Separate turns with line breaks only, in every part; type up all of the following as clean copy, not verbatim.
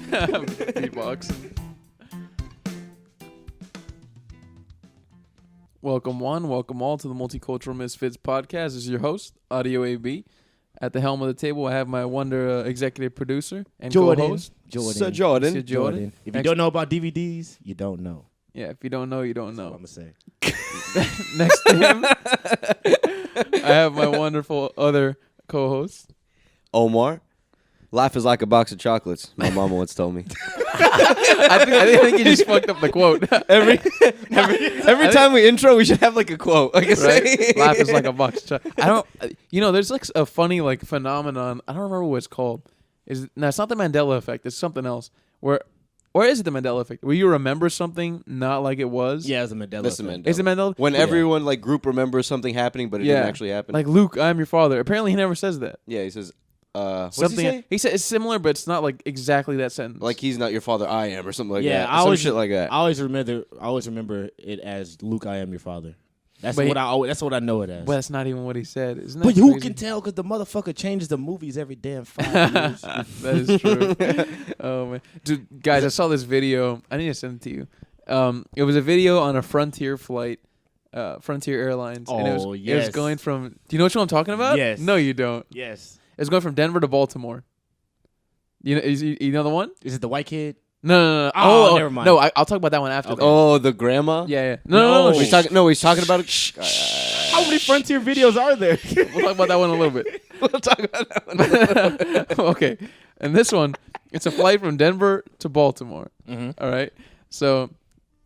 Beatboxing. Welcome one, welcome all to the Multicultural Misfits podcast. This is your host, Audio AB. At the helm of the table, I have my wonder executive producer and co-host,
Sir Jordan.
Mr. Jordan.
If you don't know about DVDs, you don't know.
Yeah, if you don't know, you don't
That's
know.
what I'm going to say.
Next to him, I have my wonderful other co-host.
Omar. Life is like a box of chocolates, my mama once told me.
I think you just fucked up the quote.
Every time we intro, we should have like a quote. Like
Right? Life is like a box of chocolates. I don't, there's like a funny like phenomenon. I don't remember what it's called. It's not the Mandela effect. It's something else. Or is it the Mandela effect? Where you remember something not like it was?
Yeah, it's a Mandela.
That's
effect.
Is it Mandela?
When everyone like group remembers something happening, but it didn't actually happen.
Like Luke, I am your father. Apparently, he never says that.
Yeah, he says, what
Something
does he say?
he said it's similar, but it's not like exactly that sentence.
Like he's not your father, I am, or something like
Yeah,
that.
I always
shit like that.
I always remember it as Luke, I am your father. That's
But
that's what I know it as.
But that's not even what he said. Isn't that
But
crazy?
who can tell? Because the motherfucker changes the movies every damn 5 years.
That is true. Oh man, dude, guys, I saw this video. I need to send it to you. It was a video on a Frontier flight, Frontier Airlines. and it was
yes.
going from. Do you know which one I'm talking about?
Yes.
No, you don't.
Yes.
It was going from Denver to Baltimore. You know the one?
Is it the white kid?
No.
Oh, never mind.
No, I'll talk about that one after.
Okay.
Oh, the grandma?
Yeah. No.
No.
He's talking about it.
How many Frontier videos are there?
We'll talk about that one in a little bit.
We'll talk about that one.
Okay. And this one, it's a flight from Denver to Baltimore.
Mm-hmm.
All right. So,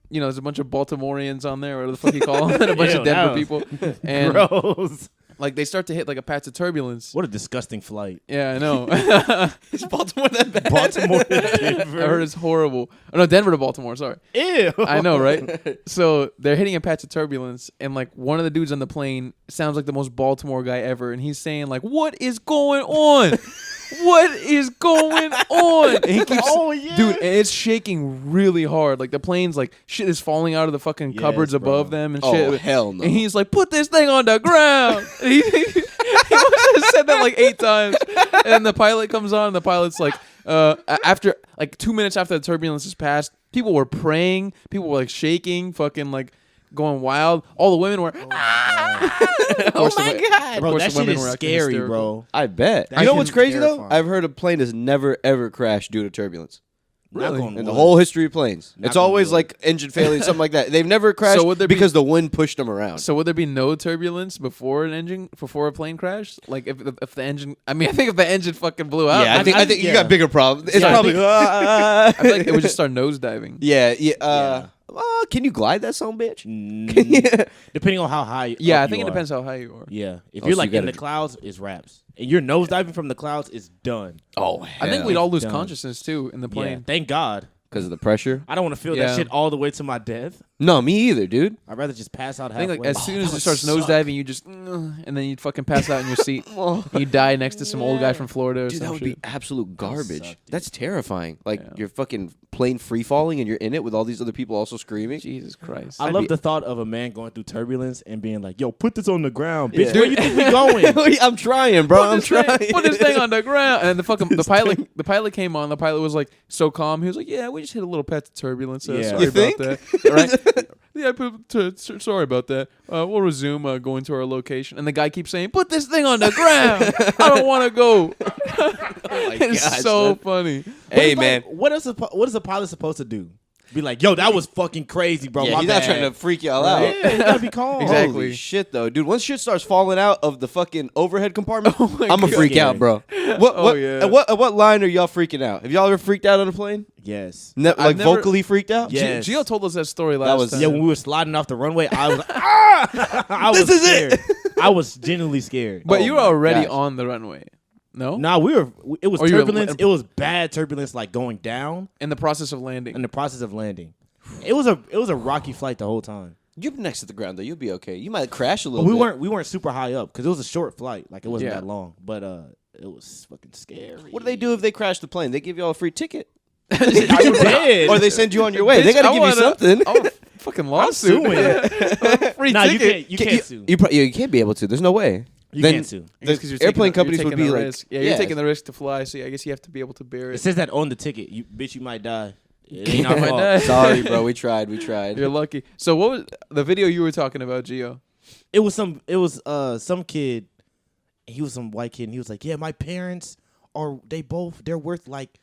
there's a bunch of Baltimoreans on there, or whatever the fuck you call them, and a bunch
Ew,
of Denver
no.
people. And
Gross.
like they start to hit like a patch of turbulence.
What a disgusting flight.
Yeah, I know.
Is Baltimore that bad?
Baltimore to Denver.
I heard it's horrible. Oh, no, Denver to Baltimore. Sorry.
Ew.
I know, right? So they're hitting a patch of turbulence, and like one of the dudes on the plane sounds like the most Baltimore guy ever, and he's saying like, "What is going on? What is going on?" And he keeps, dude, and it's shaking really hard. Like the plane's like shit is falling out of the fucking cupboards above them and shit.
Oh, hell no.
And he's like, "Put this thing on the ground." he must have said that like 8 times. And then the pilot comes on, and the pilot's like, after like 2 minutes after the turbulence has passed, people were praying, people were like shaking, fucking like going wild. All the women were,
Oh my God. Bro, that shit is scary, bro.
I bet.
That
You know
shit
what's
is
crazy, though?
terrifying.
I've heard a plane has never, ever crashed due to turbulence.
Really?
In the whole history of planes. It's always like engine failing, something like that. They've never crashed
would there
because the wind pushed them around.
So would there be no turbulence before a plane crashed? Like if the engine, I think if the engine fucking blew out,
Yeah, I think you
yeah.
got bigger problems. It's
Yeah, I
probably.
I feel like it would just start nosediving.
Yeah. Can you glide that son bitch?
Depending on how high.
Yeah,
up
I think
you
it
are.
depends how high you are.
Yeah, if
Oh,
you're
so
like
you
in the
gotta-
clouds, it's raps, and you're nosediving from the clouds, it's done.
Oh,
I think we'd all lose
Done.
consciousness too in the
Yeah,
plane.
thank God.
because of the pressure.
I don't want to feel
Yeah.
that shit all the way to my death.
No, me either, dude.
I'd rather just pass out
I
halfway.
think like as soon as
that
it starts
would suck.
nosediving, you just and then you'd fucking pass out in your seat. You die next to some old guy from Florida or
Dude,
some
that would
shit.
be absolute garbage.
suck, dude.
That's terrifying. Like
Yeah.
you're fucking plane free falling and you're in it with all these other people also screaming.
Jesus Christ.
I love the thought of a man going through turbulence and being like, "Yo, put this on the ground, bitch.
Yeah.
Where you think we going?"
I'm trying, bro. I'm trying.
Put this thing on the ground. And the pilot came on. The pilot was like so calm. He was like, "Yeah, we just hit a little patch of turbulence.
Yeah.
Sorry
You think?
about that." Right? Yeah, sorry about that. We'll resume going to our location. And the guy keeps saying, "Put this thing on the ground. I don't want to go." It's
gosh,
so
man.
funny.
Hey, man.
What is a pilot supposed to do? Be like, "Yo, that was fucking crazy, bro.
Yeah,
My
he's not
bad."
trying to freak y'all
Yeah,
out.
you gotta be calm.
Exactly.
Holy shit, though, dude. Once shit starts falling out of the fucking overhead compartment,
Oh my
I'm gonna
God.
freak out, bro. What?
Oh, yeah.
At what line are y'all freaking out? Have y'all ever freaked out on a plane?
Yes.
I've
Like
never-
vocally freaked out?
Yeah. Yes.
Gio told us that story last
was-
time.
Yeah, when we were sliding off the runway, I was like, "Ah!" I was
This is
scared.
it.
I was genuinely scared.
But
Oh
you were
my
already
gosh.
on the runway. No?
Nah, it was
Or you were-
turbulence. It was bad turbulence, like going down
In the process of landing.
in the process of landing. It was a rocky flight the whole time.
You're next to the ground, though. You'll be okay. You might crash a
But
little
we
bit.
weren't super high up because it was a short flight. Like it wasn't
Yeah.
that long. But it was fucking scary.
What do they do if they crash the plane? They give y'all a free ticket.
You did.
Or they send you on your way. They
Bitch,
gotta
I
give
wanna-
you something.
I want a fucking lawsuit.
suing.
Free
Nah,
ticket.
you can't sue.
You can't be able to. There's no way.
You
then
can't sue.
the airplane companies would be like,
risk. Yeah, you're taking the risk to fly, so I guess you have to be able to bear it.
It says that on the ticket. You might die. It ain't our fault.
Die.
Sorry, bro. We tried.
You're lucky. So what was the video you were talking about, Gio?
It was some kid. He was some white kid, and he was like, "Yeah, my parents they're worth like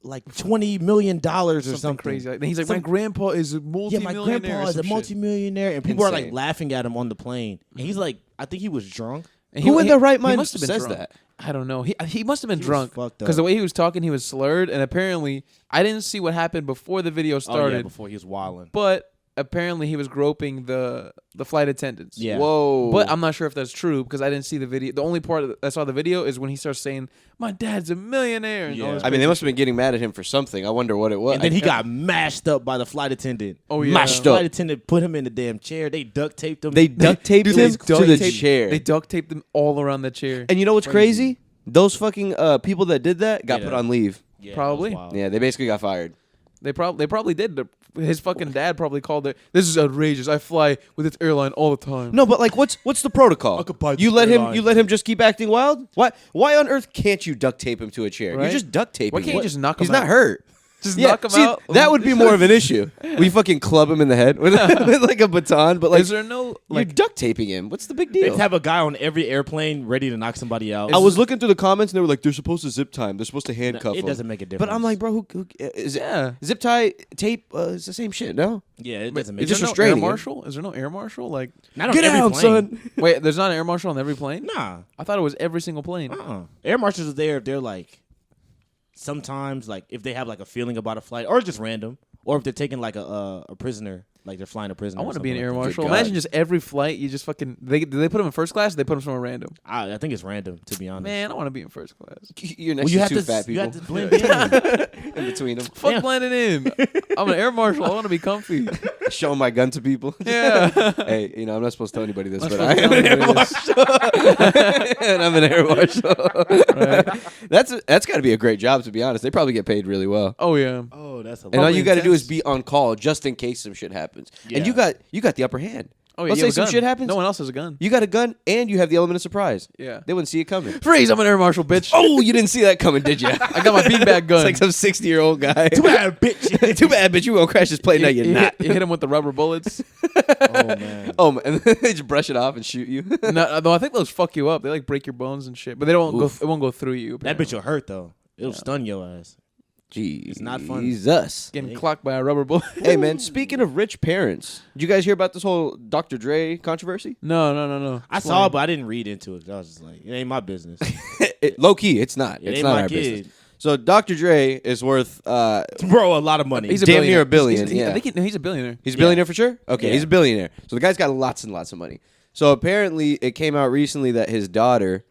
$20 million or something
crazy." And he's like, "My grandpa is a multi-millionaire."
Yeah, my grandpa is a multi-millionaire, and people are like
Insane.
laughing at him on the plane. And he's like, I think he was drunk.
And
Who in their right mind
must have been
says
drunk.
that?
I don't know. He must have been
He was
drunk
fucked up.
because the way he was talking, he was slurred, and apparently I didn't see what happened before the video started.
Oh, yeah, before he was wilding.
But apparently he was groping the flight attendants.
Yeah.
Whoa.
But I'm not sure if that's true because I didn't see the video. The only part I saw the video is when he starts saying, "My dad's a millionaire." And all this
I mean, they must have been getting mad at him for something. I wonder what it was.
And then he got mashed up by the flight attendant.
Oh, yeah.
Mashed
The
up.
flight attendant put him in the damn chair. They duct taped him.
They duct taped
Dude,
him
they
to the
taped-
chair.
They duct taped them all around the chair.
And you know what's crazy? Those fucking people that did that got
Yeah.
put on leave.
Yeah,
Probably.
that was wild.
Yeah, they basically got fired.
They probably did. His fucking dad probably called it. This is outrageous. I fly with this airline all the time.
No, but like, what's the protocol?
I could buy
You
this
let
airline.
him just keep acting wild? Why on earth can't you duct tape him to a chair?
Right?
You just duct tape
Why
him.
can't you just knock him
He's not
out?
hurt.
Just
Yeah,
knock him
see,
out.
that would be more of an issue. We fucking club him in the head with like a baton, but like
Is there no
you're duct taping him. What's the big
They
deal?
have a guy on every airplane ready to knock somebody out.
I was looking through the comments and they were like, they're supposed to zip time. They're supposed to handcuff
It
him.
doesn't make a difference.
But I'm like, bro, who is it?
Yeah.
Zip tie tape? It's the same shit. No.
yeah, it doesn't make
Is
just
there
difference.
no air
restraining him.
marshal? Is there no air marshal? Like,
Not on
Get
every
out,
plane.
son.
wait, there's not an air marshal on every plane?
Nah.
I thought it was every single plane.
Air marshals are there if they're like, sometimes like if they have like a feeling about a flight or just random, or if they're taking like a prisoner, like they're flying a prisoner.
I want to be an air
like
marshal.
God.
Imagine just every flight you just fucking. Do they put him in first class? Or they put him somewhere random.
I think it's random, to be honest.
Man, I want to be in first class.
You're
well,
next
you
to
have
two
to
fat
you
people
have to blend in.
in between them.
Fuck
Yeah.
blending in. I'm an air marshal. I want to be comfy.
Showing my gun to people.
Yeah.
Hey, I'm not supposed to tell anybody this,
I'm
but
not
I am an air
supposed to
marshal. And I'm an air marshal.
Right.
That's got to be a great job, to be honest. They probably get paid really well.
Oh yeah.
Oh, that's
And all you got to do
intense.
is be on call just in case some shit happens. And
Yeah.
you got the upper hand.
Oh yeah.
Let's
you
say
have a
some
gun.
shit happens.
No one else has a gun.
You got a gun and you have the element of surprise.
Yeah.
They wouldn't see it coming.
Freeze! I'm an air marshal, bitch.
Oh, you didn't see that coming, did you?
I got my beanbag gun.
It's like some 60-year-old guy.
Too bad, bitch.
Too bad, bitch. You gonna crash this plane? No, you're not.
You hit him with the rubber bullets.
Oh man.
Oh, man. And then they just brush it off and shoot you.
No, I think those fuck you up. They like break your bones and shit, but they don't go.
Oof.
It won't go through you.
That bitch will hurt though. It'll
Yeah.
stun your ass.
Jeez.
It's not fun.
Jesus.
Getting clocked by a rubber bullet.
Hey, man, speaking of rich parents, did you guys hear about this whole Dr. Dre controversy?
No.
I saw it, but I didn't read into it. I was just like, it ain't my business.
Low key, it's not.
It
It's
ain't
not
my
our
kid.
business. So Dr. Dre is worth
Bro, a lot of money.
He's a
Damn
billionaire.
near a billion,
I
yeah.
think he's a billionaire.
He's a billionaire for sure? Okay,
Yeah.
he's a billionaire. So the guy's got lots and lots of money. So apparently it came out recently that his daughter,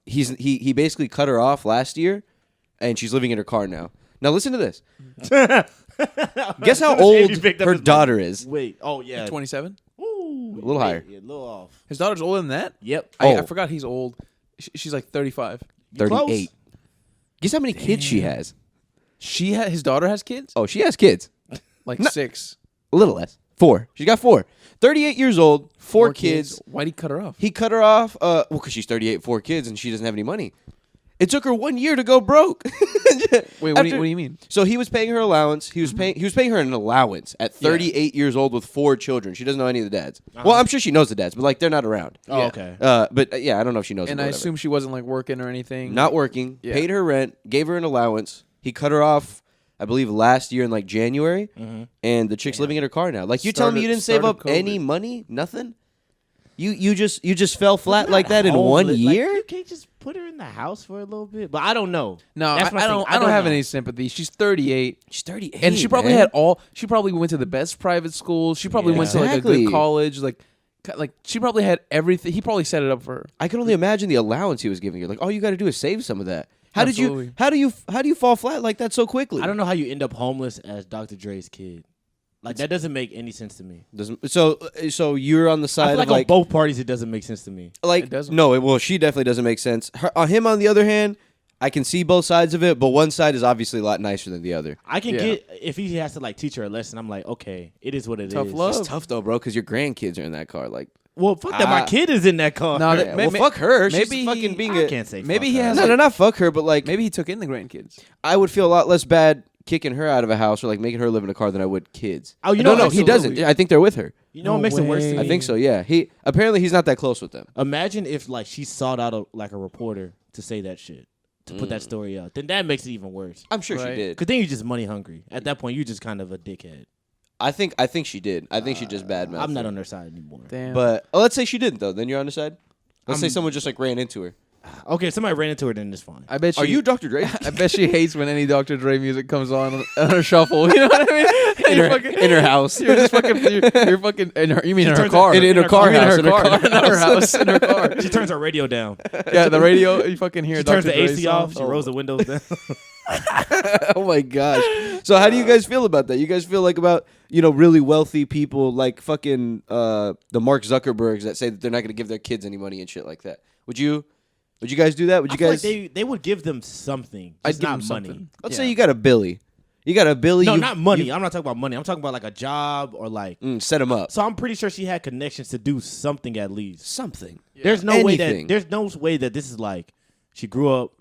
he basically cut her off last year, and she's living in her car now. Now listen to this. Guess how old her daughter is?
Wait. Oh yeah.
27.
Ooh,
A little higher.
Yeah, a little off.
His daughter's older than that.
Yep.
I
Oh.
forgot he's old. She's like 35.
You close?
38. Guess how many kids she has?
His daughter has kids.
Oh, she has kids.
Like
No.
6.
A little less. 4. She's got 4. 38 years old, 4 kids.
Why'd he cut her off?
He cut her off, because she's 38, 4 kids, and she doesn't have any money. It took her 1 year to go broke.
Wait, what do you mean?
So he was paying her allowance. He was paying her an allowance at 38 years old with 4 children. She doesn't know any of the dads. Well, I'm sure she knows the dads, but like they're not around.
Oh,
Yeah.
okay.
But yeah, I don't know if she knows.
And
them or
I
whatever.
assume she wasn't like working or anything.
Not working.
Yeah.
Paid her rent. Gave her an allowance. He cut her off, I believe, last year in like January. And the chick's living in her car now. Like you're telling me you didn't save up
Started
any
COVID.
money? Nothing. You just fell flat like that in
Homeless.
1
Like,
year?
you can't just put her in the house for a little bit. But I don't know.
No,
That's my
I
thing.
don't. I don't have
know.
any sympathy. She's 38.
She's 38,
And she probably
man.
had all. She probably went to the best private schools. She probably
Yeah.
went to like a
Exactly.
good college. Like she probably had everything. He probably set it up for her.
I can only imagine the allowance he was giving her. Like, all you got to do is save some of that. How
Absolutely.
do you fall flat like that so quickly?
I don't know how you end up homeless as Dr. Dre's kid. Like that doesn't make any sense to me.
So you're on the
I
side
feel
of
like
like
on both parties it doesn't make sense to me.
like
It doesn't.
no, well she definitely doesn't make sense. Him on the other hand, I can see both sides of it, but one side is obviously a lot nicer than the other.
I can
Yeah.
get if he has to like teach her a lesson. I'm like, okay, it is what it is.
Tough love.
It's tough though, bro, because your grandkids are in that car. Like
Well, fuck that. My kid is in that car.
No,
Yeah, well, fuck her. She's
maybe
fucking being
I can't say.
maybe
fuck
he
her.
has
No, not fuck her, but like
maybe he took in the grandkids.
I would feel a lot less bad kicking her out of a house or like making her live in a car than I would kids.
Oh, you
no,
know,
he
absolutely.
doesn't. I think they're with her.
You know what makes it worse? To
way.
I
me?
think so. Yeah. He's not that close with them.
Imagine if like she sought out a reporter to say that shit, to put that story out. Then that makes it even worse.
I'm sure
Right.
she did.
Cause then you're just money hungry. At that point, you're just kind of a dickhead.
I think she did. I think she just badmouthed.
I'm not
her.
on their side anymore.
Damn.
But let's say she didn't though. Then you're on the side. Let's say someone just like ran into her.
Okay, if somebody ran into her, then it's fine.
I bet
Are you Dr. Dre?
I bet she hates when any Dr. Dre music comes on her shuffle. You know what I mean?
in her house.
You're just fucking. You're fucking. In her, you mean in her
turns
car?
in her car
You mean
house,
in her car, not her house. In her car.
She turns her radio down.
Yeah, the radio. You fucking hear.
She
Dr.
turns the
Dre
AC off.
songs.
She rolls the windows down.
Oh my gosh. So how do you guys feel about that? You guys feel like about, really wealthy people like fucking the Mark Zuckerbergs that say that they're not going to give their kids any money and shit like that. Would you guys do that? Would you
I feel
guys
like they would give them something,
I'd
just
give
not
them
money.
something.
Let's
Yeah.
say you got a Billy. You got a Billy.
No,
you-
not money.
you-
I'm not talking about money. I'm talking about like a job or like.
set him up.
So I'm pretty sure she had connections to do something at least.
Something.
There's no
Anything.
way that this is like she grew up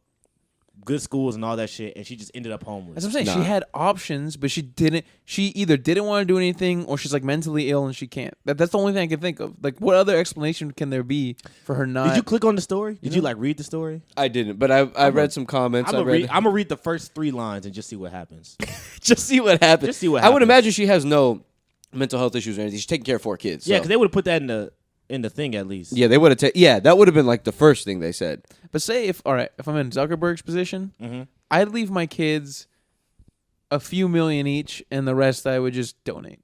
good schools and all that shit, and she just ended up homeless.
That's what I'm saying.
Nah.
She had options, but she didn't. She either didn't want to do anything, or she's like mentally ill and she can't. That's the only thing I can think of. Like, what other explanation can there be for her not?
Did you click on the story? Did you like read the story?
I didn't, but I read some comments.
I'm gonna read the first 3 lines and just see what happens.
just see what happens.
Just see what
I would
happens.
imagine she has no mental health issues or anything. She's taking care of 4 kids.
Yeah,
so.
because they would have put that in the thing at least.
Yeah, they would have. Yeah, that would have been like the first thing they said.
But say if I'm in Zuckerberg's position,
Mhm.
I'd leave my kids a few million each, and the rest I would just donate.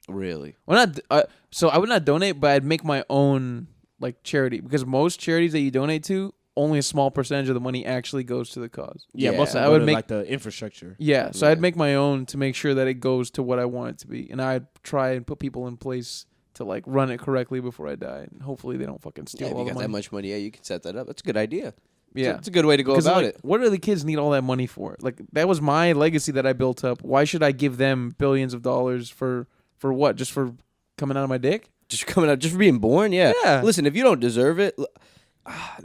Really?
Well, not so I would not donate, but I'd make my own like charity, because most charities that you donate to, only a small percentage of the money actually goes to the cause.
Yeah,
Yeah.
most of
I
them
would
would
make-
like the infrastructure.
Yeah, so
Yeah.
I'd make my own to make sure that it goes to what I want it to be, and I'd try and put people in place to like run it correctly before I die. And hopefully they don't fucking steal
Yeah, if
all
you
the
got
money.
that much money, yeah, you can set that up. That's a good idea.
Yeah,
it's a good way to go
'Cause,
about
like,
it.
what do the kids need all that money for? Like, that was my legacy that I built up. Why should I give them billions of dollars for what? Just for coming out of my dick?
Just coming out, just for being born. Yeah.
Yeah.
Listen, if you don't deserve it,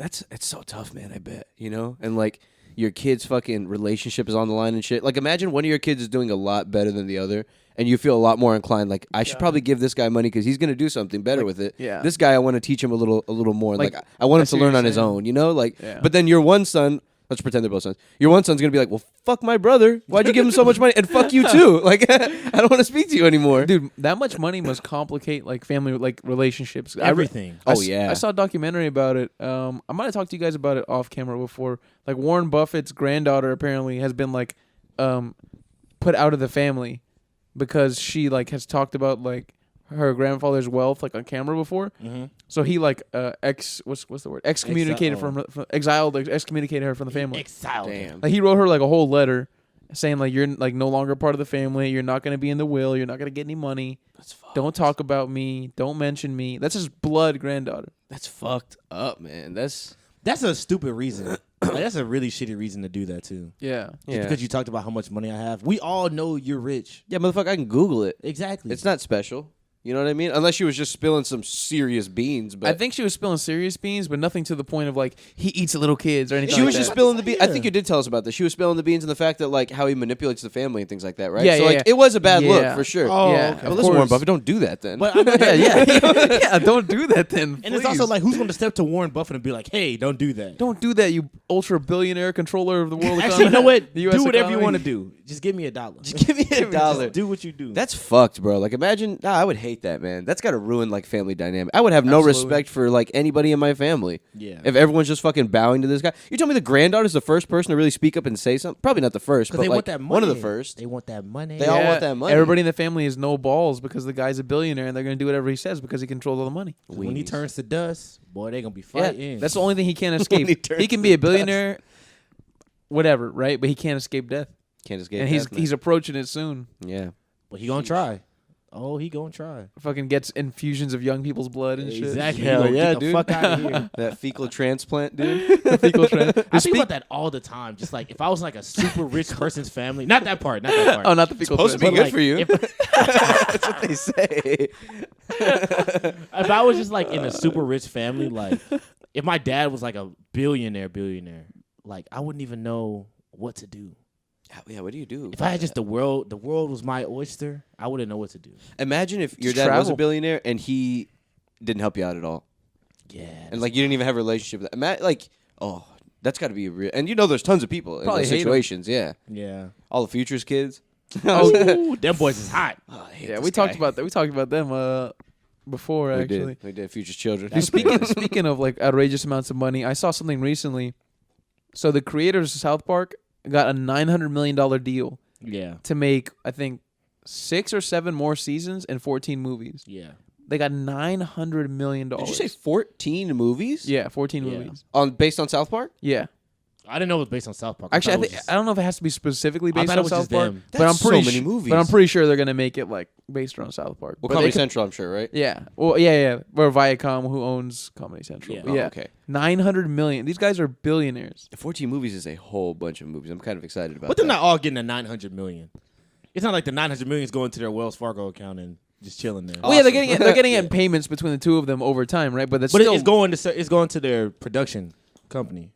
it's so tough, man. I bet and like your kid's fucking relationship is on the line and shit. Like, imagine one of your kids is doing a lot better than the other, and you feel a lot more inclined. Like, I should probably give this guy money because he's gonna do something better with it.
yeah.
This guy, I want to teach him a little more.
Like,
Like, I want him
I see
to
what
learn
you're
on his
saying.
own. Like,
Yeah.
but then your one son. Let's pretend they're both sons. Your one son's gonna be like, "Well, fuck my brother. Why'd you give him so much money? And fuck you too. Like, I don't want to speak to you anymore."
Dude, that much money must complicate like family like relationships.
Everything.
Oh, yeah.
I saw a documentary about it. I might have talked to you guys about it off camera before. Like, Warren Buffett's granddaughter apparently has been like put out of the family because she like has talked about like her grandfather's wealth like on camera before.
Mhm.
So he like what's the word? Excommunicated excommunicated her from the family.
Exiled.
Damn.
Like, he wrote her like a whole letter saying like, you're like no longer part of the family. You're not gonna be in the will. You're not gonna get any money.
That's fucked.
Don't talk about me. Don't mention me. That's his blood granddaughter.
That's fucked up, man. That's
That's a stupid reason. Like, that's a really shitty reason to do that too.
Yeah.
Just because you talked about how much money I have. We all know you're rich.
yeah, motherfucker. I can Google it.
Exactly.
It's not special. You know what I mean? Unless she was just spilling some serious beans. But
I think she was spilling serious beans, but nothing to the point of like he eats little kids or anything.
she
like
was
that.
just spilling the beans. I
Yeah.
think you did tell us about this. She was spilling the beans and the fact that like how he manipulates the family and things like that, right?
Yeah,
so
yeah,
like
yeah.
it was a bad look
Yeah.
for sure.
Oh,
Yeah,
okay.
but
of
listen, Warren
course.
Buffett, don't do that then.
But I know
yeah. Don't do that then.
And it's also like, who's going to step to Warren Buffett and be like, hey, don't do that.
don't do that, you ultra billionaire controller of the world.
Actually, you know what?
The US
Do whatever you
economy.
want to do. Just give me $1.
Just give me a dollar.
Just do what you do.
That's fucked, bro. Like, imagine. Nah, I would hate that, man. That's got to ruin like family dynamic. I would have no
Absolutely.
respect for like anybody in my family.
Yeah.
If everyone's just fucking bowing to this guy. You told me the granddaughter's the first person to really speak up and say something. Probably not the first, but
Because they
like
want that money.
one of the first.
They want that money.
They all want that money.
Everybody in the family is no balls because the guy's a billionaire and they're going to do whatever he says because he controls all the money.
When he
Weenies.
turns to dust, boy, they going to be
Yeah,
fighting.
that's the only thing he can't
When
escape.
he turns
He can be a
to dust.
billionaire, whatever, right? But he can't escape death.
Can't escape.
And
death, man.
he's approaching it soon.
yeah.
But he going to try. Oh, he going to try.
Fucking gets infusions of young people's blood and shit.
Exactly.
Hell
He gonna
yeah,
get the
dude.
fuck out of here.
That fecal transplant, dude.
Fecal trans-
I think about that all the time. Just like if I was like a super rich person's family, not that part, not that part.
Oh, not the fecal
Supposed to be
But
good
like,
for you.
if-
That's what they say.
If I was just like in a super rich family, like if my dad was like a billionaire, like I wouldn't even know what to do.
Yeah, what do you do?
If I had just the world was my oyster, I wouldn't know what to do.
Imagine if your
Just
dad was a
travel.
billionaire and he didn't help you out at all.
Yeah.
And like you didn't even have a relationship with that. Like, oh, that's got to be a real. And you know, there's tons of people in
Probably
those
hate 'em.
situations. Yeah,
Yeah.
all the Futures kids.
Oh, them boys is hot.
Oh, I hate
Yeah,
this
we talked
guy.
about that. We talked about them before actually.
We did Futures children.
Dude, speaking of like outrageous amounts of money, I saw something recently. So the creators of South Park got a $900 million deal
Yeah.
to make, I think, 6 or 7 more seasons and 14 movies.
Yeah.
They got $900 million.
Did you say 14 movies?
Yeah, 14
Yeah.
movies.
Based on South Park?
Yeah.
I didn't know it was based on South Park.
Actually, I don't know if it has to be specifically
I
based
thought it
on
was
South
just
Park,
them.
but I'm
That's so
pretty
many
su-
movies.
But I'm pretty sure they're gonna make it like based on South Park.
Well,
But
Comedy
they could-
Central, I'm sure, right?
Yeah. Well, yeah. Or Viacom, who owns Comedy Central.
Yeah.
But
Oh,
yeah.
okay.
900 million. These guys are billionaires.
14 movies is a whole bunch of movies. I'm kind of excited about
But they're
that.
not all getting the 900 million. It's not like the 900 million is going to their Wells Fargo account and just chilling there.
Well, yeah, they're
Awesome.
getting it. They're getting it in payments between the two of them over time, right? But that's
But
still
it's going to their production company.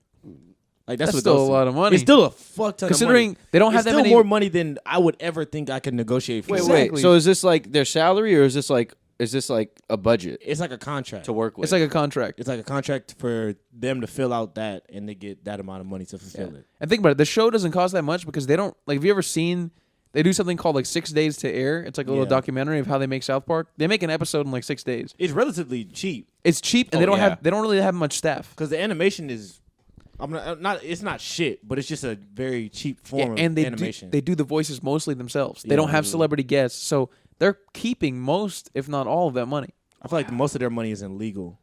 Like that's
That's
what
still
goes
a
to.
lot of money.
It's still a fuck ton
considering
of money.
they don't have
It's
that
still
many.
more money than I would ever think I could negotiate for.
Wait,
Exactly.
So is this like their salary or is this like a budget
It's like a contract.
to work with?
It's like a contract.
It's like a contract for them to fill out that, and they get that amount of money to fulfill it.
And think about it. The show doesn't cost that much because they don't like. Have you ever seen? They do something called like 6 days to air. It's like a little
Yeah.
documentary of how they make South Park. They make an episode in like 6 days.
It's relatively cheap
It's cheap and
Oh,
they don't
yeah.
have. They don't really have much staff.
because the animation is. I'm not. It's not shit, but it's just a very cheap form
and
of
they
animation.
they do the voices mostly themselves. They
Yeah.
don't have celebrity guests, so they're keeping most, if not all, of that money.
I feel like most of their money is in legal,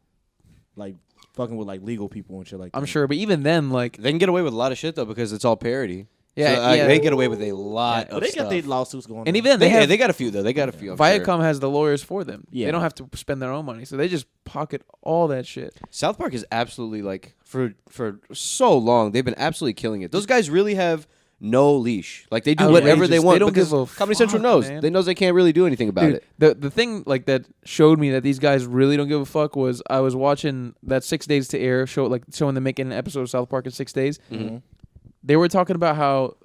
like fucking with like legal people and shit like that.
I'm sure, but even then, like,
They can get away with a lot of shit though because it's all parody.
Yeah,
So,
yeah.
they get away with a lot
But
of
they
stuff.
got their lawsuits going.
and
on.
even then, they have
they got a few though. They got a few. I'm sure.
Viacom has the lawyers for them.
Yeah.
They don't have to spend their own money, so they just pocket all that shit.
South Park is absolutely like for so long they've been absolutely killing it. Those guys really have no leash. Like they do whatever they
Outrageous.
want
They don't
because
give a
Comedy Central
fuck,
knows.
man.
They knows they can't really do anything about
Dude,
it.
the thing like that showed me that these guys really don't give a fuck was I was watching that 6 days to air show, like showing them making an episode of South Park in 6 days.
Mm-hmm.
They were talking about how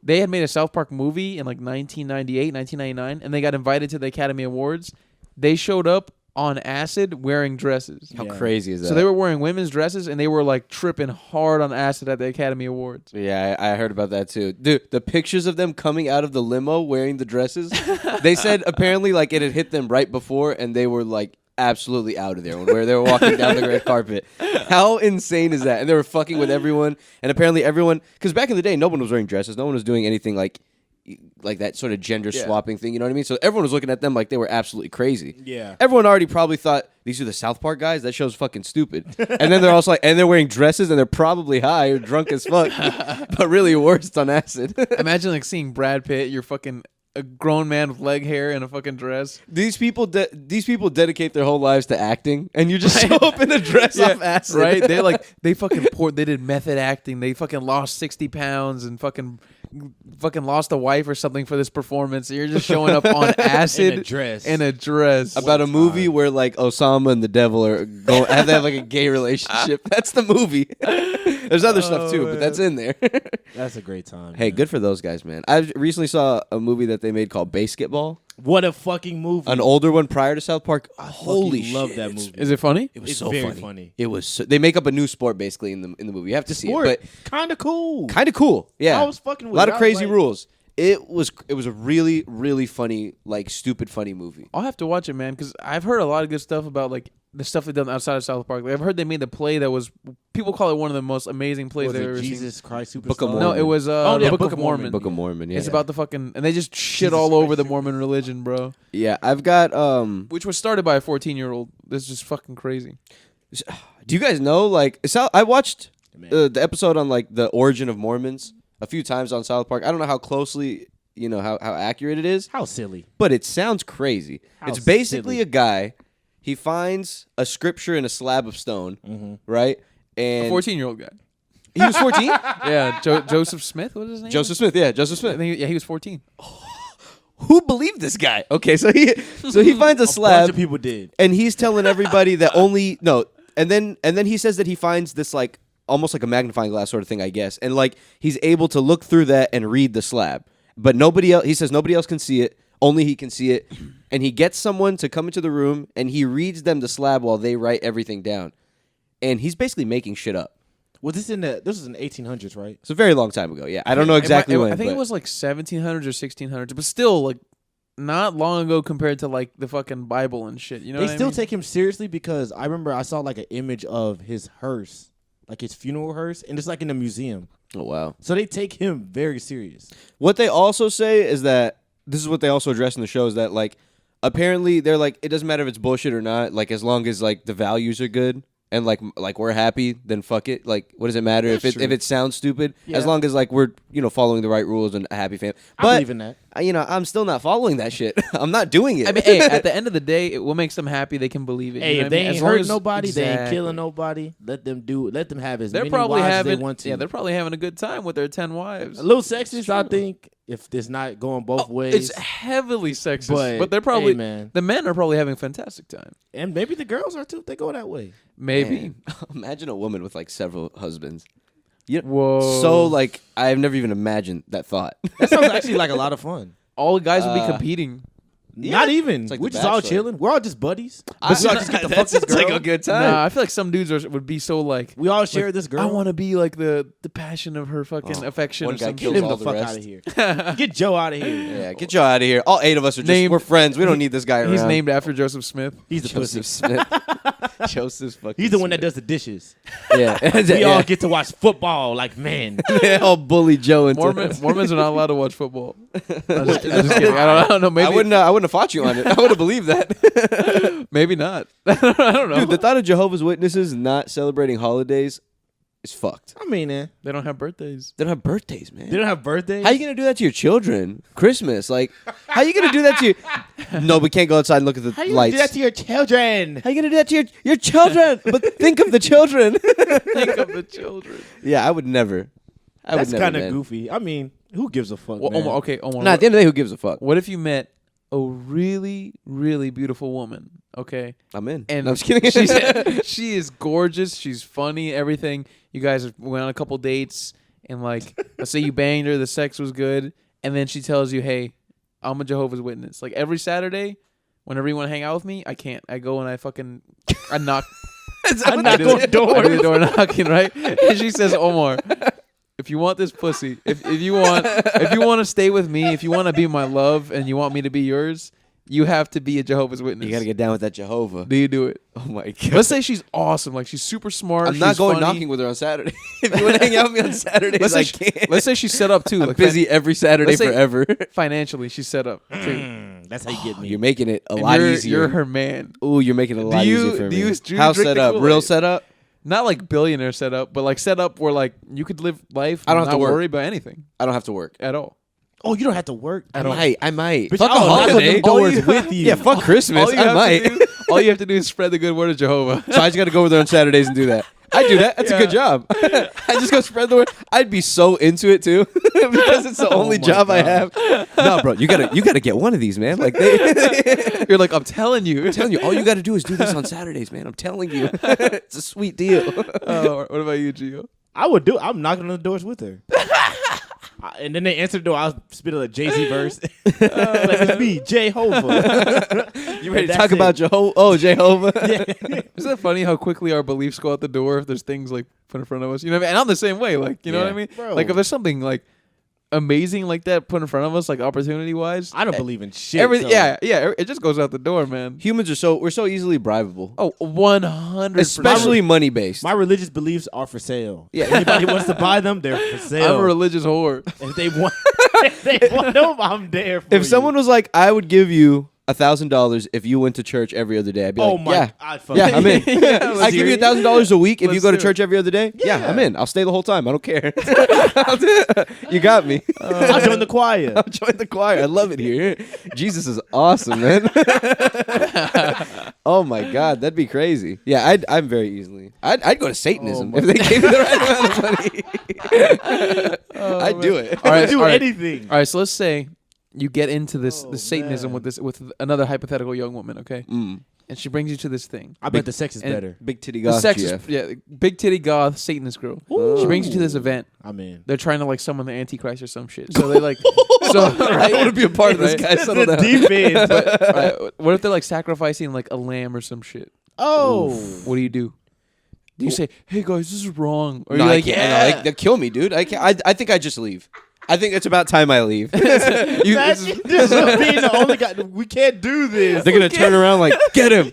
they had made a South Park movie in like 1998, 1999, and they got invited to the Academy Awards. They showed up on acid wearing dresses.
How
Yeah.
crazy is that?
So they were wearing women's dresses and they were like tripping hard on acid at the Academy Awards.
Yeah, I heard about that too. Dude, the pictures of them coming out of the limo wearing the dresses, they said apparently like it had hit them right before and they were like absolutely out of there where they were walking down the red carpet. How insane is that? And they were fucking with everyone. And apparently everyone, because back in the day, no one was wearing dresses. No one was doing anything like that sort of gender swapping thing. You know what I mean? So everyone was looking at them like they were absolutely crazy.
Yeah.
Everyone already probably thought these are the South Park guys. That show's fucking stupid. And then they're also like, and they're wearing dresses and they're probably high or drunk as fuck, but really worse on acid.
Imagine like seeing Brad Pitt, you're fucking a grown man with leg hair and a fucking dress.
These people dedicate their whole lives to acting, and you just show up in a dress off acid,
Right? They fucking they did method acting. They fucking lost 60 pounds and fucking lost a wife or something for this performance. You're just showing up on acid
In a dress.
In a dress.
About a movie where like Osama and the devil are have to have like a gay relationship. That's the movie. There's other stuff too, but that's in there.
That's a great time.
Hey,
man.
good for those guys, man. I recently saw a movie that they made called Basketball,
What a fucking movie.
an older one prior to South Park. Holy shit!
love that movie.
Is it funny?
It was
It's
so
very
funny.
funny.
It was. They make up a new sport basically in the movie. You have to see
Sport.
it, but
Kind of cool.
kind of cool. Yeah,
I was fucking with
a lot
it.
of
I was
crazy
like-
rules. It was a really really funny, like stupid funny movie.
I'll have to watch it, man, because I've heard a lot of good stuff about like the stuff they've done outside of South Park. Like, I've heard they made the play that was people call it one of the most amazing plays
Was
they've
it
ever
Jesus Christ Superstar?
Book of
seen.
Mormon.
No, it was
Oh,
the
yeah,
Book of Mormon.
Book of Mormon. Yeah,
It's about the fucking and they just shit
Jesus
all over
Christ,
the Mormon religion, bro.
yeah. I've got
Which was started by a 14-year-old. This is just fucking crazy.
Do you guys know like I watched
Man.
the episode on like the origin of Mormons a few times on South Park. I don't know how closely how accurate it is,
How silly.
but it sounds crazy.
How
It's basically
silly.
a guy. He finds a scripture in a slab of stone, right?
A
And
14-year-old guy.
he was 14.
Yeah, Joseph Smith. What is his name?
Joseph Smith. Yeah, Joseph
I
Smith.
think, he was 14.
who believed this guy? Okay, so he finds a
A bunch
slab,
of people did.
and he's telling everybody that only no, and then he says that he finds this like almost like a magnifying glass sort of thing, I guess, and like he's able to look through that and read the slab, but nobody else. He says nobody else can see it. Only he can see it, and he gets someone to come into the room, and he reads them the slab while they write everything down, and he's basically making shit up.
Was this this was in the 1800s, right?
It's a very long time ago. Yeah, I don't know exactly when.
I think
but
it was like 1700s or 1600s, but still like not long ago compared to like the fucking Bible and shit. You know,
They
what I
still
mean?
take him seriously because I remember I saw like an image of his hearse, like his funeral hearse, and it's like in a museum.
Oh wow.
So they take him very serious.
What they also say is that this is what they also address in the show is that like apparently they're like it doesn't matter if it's bullshit or not, like as long as like the values are good and like we're happy, then fuck it. Like what does it matter if it sounds stupid as long as like we're following the right rules and a happy family. But
I believe in that.
I'm still not following that shit. I'm not doing it.
I mean, hey, at the end of the day, what makes them happy, they can believe it.
Hey,
you know
if
what I
they
mean?
ain't
As long
hurt
as-
nobody, they ain't
Exactly.
killing nobody. Let them have as
They're
many
probably
wives as
having,
they want to.
yeah, they're probably having a good time with their 10 wives.
a little sexist, I think, if it's not going both ways.
It's heavily sexist, but they're
hey,
probably
man.
the men are probably having a fantastic time.
And maybe the girls are too if they go that way.
Maybe.
Man, imagine a woman with like several husbands. You
Whoa.
So like I've never even imagined that thought.
That sounds actually like a lot of fun.
All the guys would be competing.
Not even.
It's like
We're
The
just all
Bachelor.
chilling. We're all just buddies.
I-
we all just get to fuck
That
this
sounds like
girl.
a good time.
Nah, I feel like some dudes would be so like
We all share this girl.
I want to be like the passion of her fucking affection.
one
or
guy
some
kills
Get
shit.
him
all
the
the
fuck
rest.
out of here. Get Joe out of here.
Yeah, get Joe out of here. All 8 of us are just
Named-
we're friends. We don't need this guy around.
He's named after Joseph Smith.
He's the
Joseph
pussy.
Smith. Joseph fucking
He's the one that
Smith.
does the dishes.
Yeah.
We all get to watch football like men.
They all bully Joe into
Mormons are not allowed to watch football. I'm just kidding. I don't know. Maybe
I wouldn't have fought you on it. I would have believed that.
maybe not. I don't know.
Dude, the thought of Jehovah's Witnesses not celebrating holidays is fucked.
I mean,
They don't have birthdays.
They don't have birthdays, man.
they don't have birthdays.
How you gonna do that to your children? Christmas, like, how you gonna do that to your? No, we can't go outside and look at the
How you
lights.
do that to your children?
How you gonna do that to your children? But think of the children.
Think of the children.
Yeah, I would never.
That's kind of
man.
goofy. I mean, who gives a fuck,
Well,
man?
Omar, okay, Omar.
Nah, at the end of the day, who gives a fuck?
What if you met a really, really beautiful woman? Okay,
I'm in.
and
No, I'm just kidding.
she is gorgeous. She's funny. Everything. You guys went on a couple dates, and like, let's say you banged her. The sex was good, and then she tells you, "Hey, I'm a Jehovah's Witness. Like every Saturday, whenever you want to hang out with me, I can't. I go and I knock.
I knock
do-
on
I do the door knocking, right? And she says, Omar, if you want this pussy, if you want to stay with me, if you want to be my love, and you want me to be yours, you have to be a Jehovah's Witness.
You gotta get down with that Jehovah.
Do you do it?
Oh my god.
Let's say she's awesome. Like she's super smart.
I'm not
she's
going
funny.
knocking with her on Saturday. If you want to hang out with me on Saturdays,
Let's
I
say,
can't.
let's say she's set up too.
I'm
like
busy every Saturday
let's say-
forever.
financially. She's set up too.
That's how you get me.
You're making it a
And
lot
you're,
easier.
You're her man.
Ooh, you're making it a lot
you-
easier for
do
me.
you- do you
How
drink
set
the
up?
Kool-Aid?
Real set up?
Not like billionaire setup, but like set up where like you could live life.
I don't
and
have to
not
work.
worry about anything
I don't have to work.
at all.
Oh, you don't have to work.
I might.
Bitch,
Fuck a
I'll knock on
holiday.
them doors
All
with you.
Yeah, fuck Christmas.
All you
I
have
might.
to do- all you have to do is spread the good word of Jehovah.
So I just got to go over there on Saturdays and do that. I do that. That's a good job. I just go spread the word. I'd be so into it too because it's the only
my
job I
God.
have. No, bro, you gotta get one of these, man. Like they,
You're like, I'm telling you.
I'm telling you, all you got to do is do this on Saturdays, man. I'm telling you, it's a sweet deal.
What about you, Gio?
I would do. I'm knocking on the doors with her. And then they answer the door. I'll spit a Jay-Z verse. Like it's me, Jehovah.
You ready to
That's
talk
it.
about Jehovah? Oh, Jehovah.
Isn't it funny how quickly our beliefs go out the door if there's things like put in front of us? You know what I mean? And I'm the same way. Like, you know what I
Yeah.
mean?
Bro.
Like if there's something like amazing like that put in front of us, like opportunity wise,
I don't believe in shit.
everything.
so-
Yeah. It just goes out the door, man.
Humans are we're so easily bribable,
Oh, 100%.
especially money based.
My religious beliefs are for sale.
Yeah.
Anybody wants to buy them, they're for sale.
I'm a religious whore.
If they want, if they want them, I'm there for
If
you.
someone was like, I would give you $1,000 if you went to church every other day, I'd be
oh
like,
my,
yeah.
I'd fuck
Yeah, I'm in.
Yeah,
I give you $1,000 a week if you
Let's
go to
do
church every other day. Yeah,
Yeah.
I'm in. I'll stay the whole time. I don't care. I'll do it. You got me.
I'll join the choir.
I'll join the choir. I love it here. Jesus is awesome, man. Oh my God, that'd be crazy. Yeah, I'm very easily. I'd go to Satanism
Oh
if they gave me the right amount of money. I'd do it.
All right,
I'd do
all right.
anything.
All right, so let's say you get into this Satanism
man.
with another hypothetical young woman, okay?
Mm.
And she brings you to this thing.
I bet the sex is
and-
better.
Big titty
The
goth.
sex
GF.
is big titty goth Satanist girl. She brings you to this event.
I'm in.
They're trying to like summon the Antichrist or some shit. So they like, so
I want to be a part of this,
Right?
guy. Settle down.
Deep end.
right, what if they're like sacrificing like a lamb or some shit?
Oh.
What do you do? Do you say, "Hey guys, this is wrong"? Or
No,
you're
I
like,
can't.
"Yeah"?
No, they'll kill me, dude. I can't. I think I just leave. I think it's about time I leave.
This is being the only guy. We can't do this.
They're gonna turn around like, get him,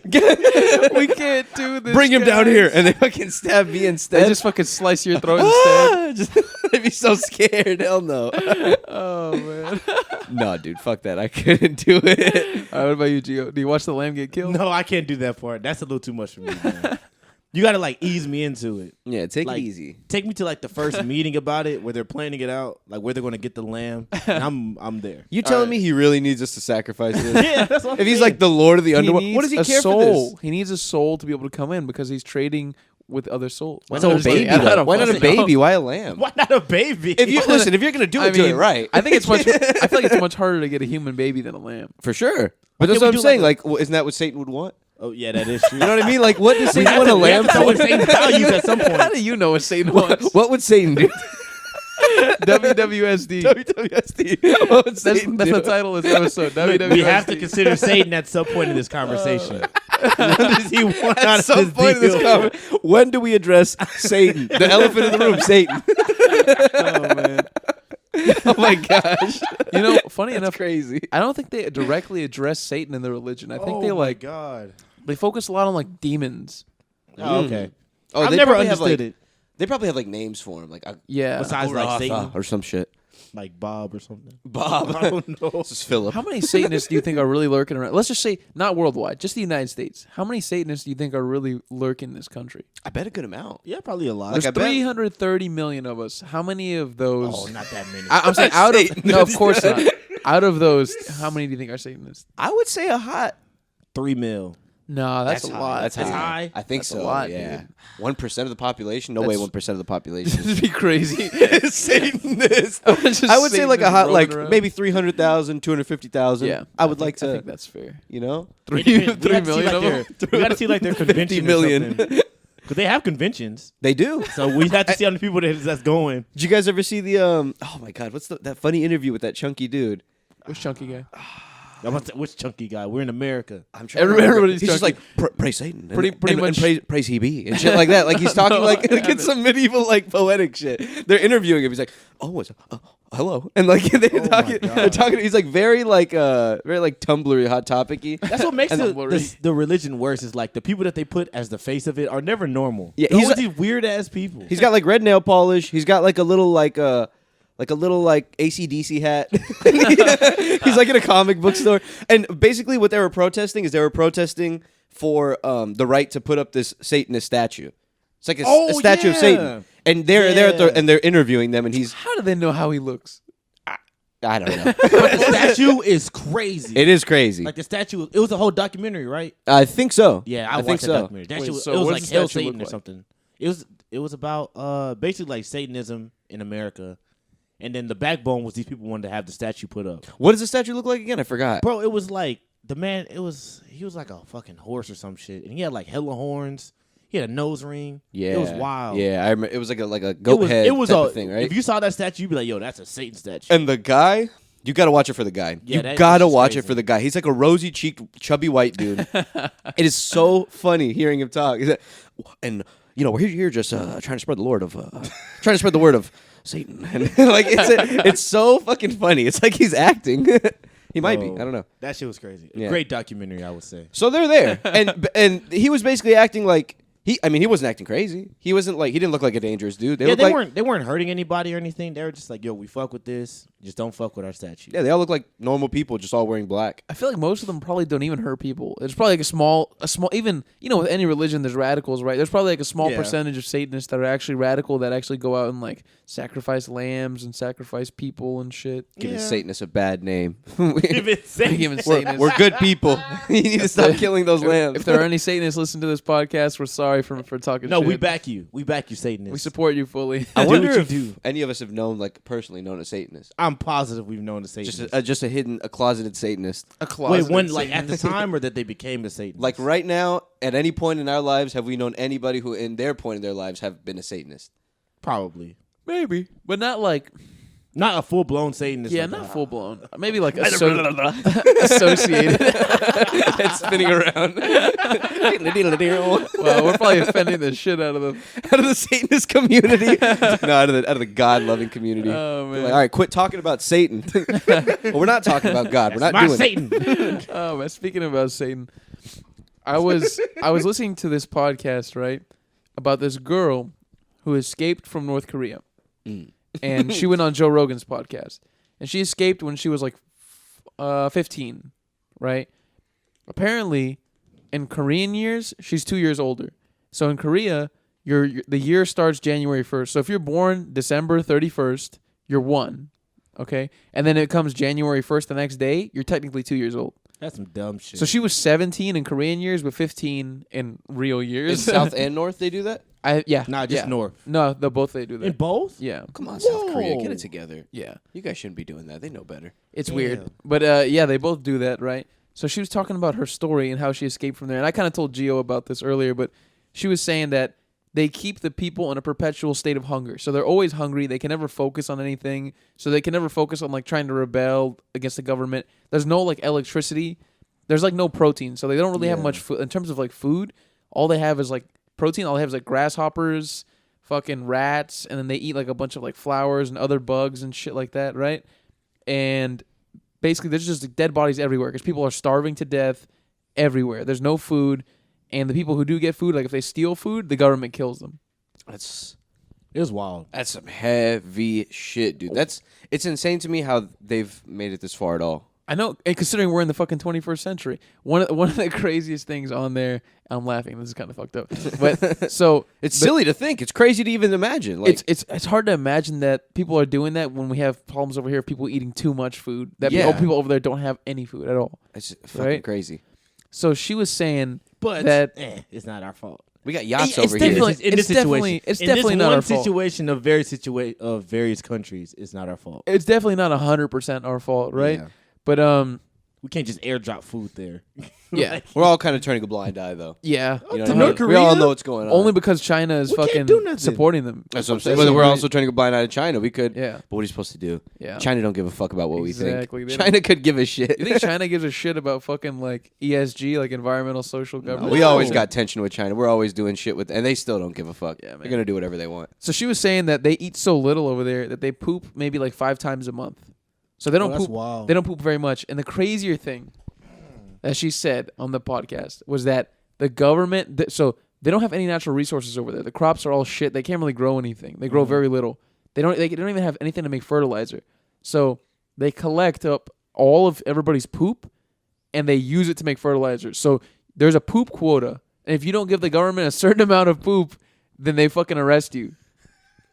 we can't do this.
bring him down
guys."
here, and they fucking stab me
They
instead.
just fucking slice your throat instead.
Just, I'd be so scared. Hell no.
Oh man.
No, dude, fuck that. I couldn't do it.
All right, what about you, Gio? Do you watch the lamb get killed?
No, I can't do that part. That's a little too much for me. Man. You gotta like ease me into it.
Yeah, take
Like,
it easy.
Take me to like the first meeting about it, where they're planning it out, like where they're gonna get the lamb. And I'm there.
You telling me he really needs us to sacrifice this?
Yeah, that's what I'm
If he's
saying.
like the Lord of the
He
Underworld, what does
needs
he
a
care
soul.
for this?
He needs a soul to be able to come in because he's trading with other souls.
Why not a baby?
I
though?
don't
Why not a
fucking know.
baby? Why a lamb?
Why not a baby?
If you listen, if you're gonna do it, do it right.
I think it's much. I feel like it's much harder to get a human baby than a lamb.
For sure. But
can't
that's
we
what I'm
do
saying.
like
Like, isn't that what Satan would want?
Oh yeah, that is true.
You know what I mean? Like, what does Satan want a
We
lamb
have to throw in
for?
Satan's values at some
How
point.
do you know what Satan wants?
What would Satan do?
WWSD.
WWSD. What would
That's
Satan
the
do?
title of this episode. WWSD.
We have to consider Satan at some point in this conversation. What does he want out
At
of
some
this
point in this
deal?
conversation, when do we address Satan? The elephant in the room, Satan.
Oh man.
Oh my gosh.
You know, funny
That's
enough,
crazy.
I don't think they directly address Satan in their religion. I think they
Oh,
like
my God.
they focus a lot on like demons.
Oh, okay.
Oh,
I've
they
never
probably have,
understood
like,
it.
They probably have like names for him, like
Yeah.
Besides like Satan,
Uratha or some shit.
like Bob or something.
Bob.
I don't know.
This is Philip.
How many Satanists do you think are really lurking around? Let's just say not worldwide, just the United States. How many Satanists do you think are really lurking in this country?
I bet a good amount.
Yeah, probably a lot.
Like,
There's
I bet-
330 million of us. How many of those?
Oh, not that many.
I'm saying out of
Satanists.
no, of course not. Out of those, how many do you think are Satanists?
I would say a hot.
3 mil.
No, that's a
high.
lot.
That's
That's
high.
high?
I think
That's a
so.
lot,
yeah.
dude.
1% of the population? No way.
That's-
1% of the population.
This would be crazy.
Satanist.
Just
I would say like a
Satanists
hot,
roaming
like
around.
maybe 300,000, 250,000.
Yeah,
I would like
I
to.
think that's fair.
You know,
It depends.
3
We have to see,
million
like,
of them.
We got to see like their convention.
50 million.
Because they have conventions.
they do.
So we have to see how many people that's going.
Did you guys ever see the Oh my God, what's that funny interview with that chunky dude?
Which chunky guy?
I'm about to say, which chunky guy? We're in America.
I'm trying. to
Everybody's
He's just
chunky.
like praise Satan. And-
Pretty
and
much-
praise he be and shit like that. Like he's talking
No,
like
I
it's some medieval like poetic shit. They're interviewing him. He's like, hello, and like they're
Oh my
talking.
God.
They're talking. He's like very like Tumblr hot topicy.
That's what makes
And
the religion worse. Is like the people that they put as the face of it are never normal.
Yeah,
They're
he's
always these weird ass people.
He's got like red nail polish. He's got like a little like AC/DC hat. He's like in a comic book store. And basically what they were protesting is they were protesting for the right to put up this Satanist statue. It's like a statue of
yeah.
Satan. And they're interviewing them and he's
How do they know how he looks?
I don't know.
But the statue is crazy.
It is crazy.
Like the statue, it was a whole documentary, right?
I think so.
Yeah, I
think
watched that
so.
documentary. That
Wait,
shit was,
so
it was
what
like
does the
Hell
statue
Satan
look
or
like?
something. It was about basically like Satanism in America, and then the backbone was these people wanted to have the statue put up.
What does the statue look like again? I forgot.
Bro, it was like the man. He was like a fucking horse or some shit, and he had like hella horns. He had a nose ring.
Yeah.
It was wild.
Yeah, I remember it was like a goat head
It was
type
a
of thing, right?
If you saw that statue, you'd be like, "Yo, that's a Satan statue."
And the guy, you got to watch it for the guy.
Yeah,
you
that
got to
is
watch
crazy.
it for the guy. He's like a rosy-cheeked, chubby white dude. It is so funny hearing him talk. He's like, and you know, we're here just trying to spread the word of Satan. And like it's so fucking funny. It's like he's acting. He might be. I don't know.
That shit was crazy.
Yeah.
Great documentary, I would say.
So they're there, and he was basically acting like he wasn't acting crazy. He wasn't like he didn't look like a dangerous dude. They
weren't hurting anybody or anything. They were just like, "Yo, we fuck with this. Just don't fuck with our statue."
Yeah, they all look like normal people, just all wearing black.
I feel like most of them probably don't even hurt people. It's probably like a small, even, with any religion, there's radicals, right? There's probably like a small
Yeah.
percentage of Satanists that are actually radical, that actually go out and like sacrifice lambs and sacrifice people and shit.
Giving
Yeah.
Satanists a bad name.
If it's Satan-
Giving Satanists.
We're good people. You need to stop killing those lambs.
If there are any Satanists listening to this podcast, we're sorry for talking
No,
shit.
we back you. We back you, Satanists.
We support you fully.
I
Do
wonder
what you
if
do.
any of us have personally known a Satanist.
I'm I'm positive we've known a Satanist.
Just a closeted Satanist.
A closet.
Wait, when like at the time or that they became a Satanist?
Like right now, at any point in our lives, have we known anybody who, in their point in their lives, have been a Satanist?
Probably.
Maybe, but not like.
Not a full blown Satanist.
Yeah,
like
not
that.
full blown. Maybe like associated.
It's spinning around.
Well, we're probably offending the shit out of them.
Out of the Satanist community. No, out of the God loving community.
Oh man!
Like, all right, quit talking about Satan. Well, we're not talking about God. We're not
My
doing
Satan.
Oh man! Speaking about Satan, I was listening to this podcast right about this girl who escaped from North Korea. And she went on Joe Rogan's podcast. And she escaped when she was like 15, right? Apparently, in Korean years, she's 2 years older. So in Korea, the year starts January 1st. So if you're born December 31st, you're 1, okay? And then it comes January 1st the next day, you're technically 2 years old.
That's some dumb shit.
So she was 17 in Korean years, but 15 in real years.
In South and North, they do that?
Yeah.
Nah, just
yeah.
North.
No, they do that.
In both?
Yeah.
Come on, South Korea,
Whoa.
get it together.
Yeah.
You guys shouldn't be doing that. They know better.
It's
Damn.
weird. But yeah, they both do that, right? So she was talking about her story and how she escaped from there. And I kind of told Gio about this earlier, but she was saying that they keep the people in a perpetual state of hunger. So they're always hungry. They can never focus on anything. So they can never focus on like trying to rebel against the government. There's no like electricity. There's like no protein. So they don't really have much food. In terms of like food, all they have is like protein. All they have is like grasshoppers, fucking rats, and then they eat like a bunch of like flowers and other bugs and shit like that, right? And basically there's just like, dead bodies everywhere because people are starving to death everywhere. There's no food, and the people who do get food, like if they steal food, the government kills them.
It
was wild.
That's some heavy shit, dude. It's insane to me how they've made it this far at all.
I know, and considering we're in the fucking 21st century, one of the craziest things on there. I'm laughing. This is kind of fucked up, but
It's silly to think. It's crazy to even imagine. Like
it's hard to imagine that people are doing that when we have problems over here of people eating too much food. That people over there don't have any food at all.
It's fucking
right?
crazy.
So she was saying,
But
that
it's not our fault.
We got yachts
It's
over
definitely-
here.
In this situation,
it's
in
definitely
this
not
one
our fault.
situation of various countries, it's not our fault.
It's definitely not 100% our fault, right?
Yeah.
But
We can't just airdrop food there.
yeah,
We're all kind of turning a blind eye, though.
yeah.
You know
To
what I
North
mean? We all
Korea?
know what's going on.
Only because China is
We can't
fucking
do nothing.
supporting them.
That's what I'm saying.
That's
But we're
what
also turning a blind eye to China. We could.
Yeah.
But what are you supposed to do?
Yeah.
China don't give a fuck about what
Exactly.
we
They
think. China could give a shit.
You think China gives a shit about fucking like ESG, like environmental social
No,
government?
we always got tension with China. We're always doing shit with, and they still don't give a fuck.
Yeah, man.
They're gonna do whatever they want.
So she was saying that they eat so little over there that they poop maybe like 5 times a month. So they don't
that's
poop.
wild.
They don't poop very much. And the crazier thing that she said on the podcast was that the government. So they don't have any natural resources over there. The crops are all shit. They can't really grow anything. They grow very little. They don't even have anything to make fertilizer. So they collect up all of everybody's poop, and they use it to make fertilizer. So there's a poop quota, and if you don't give the government a certain amount of poop, then they fucking arrest you.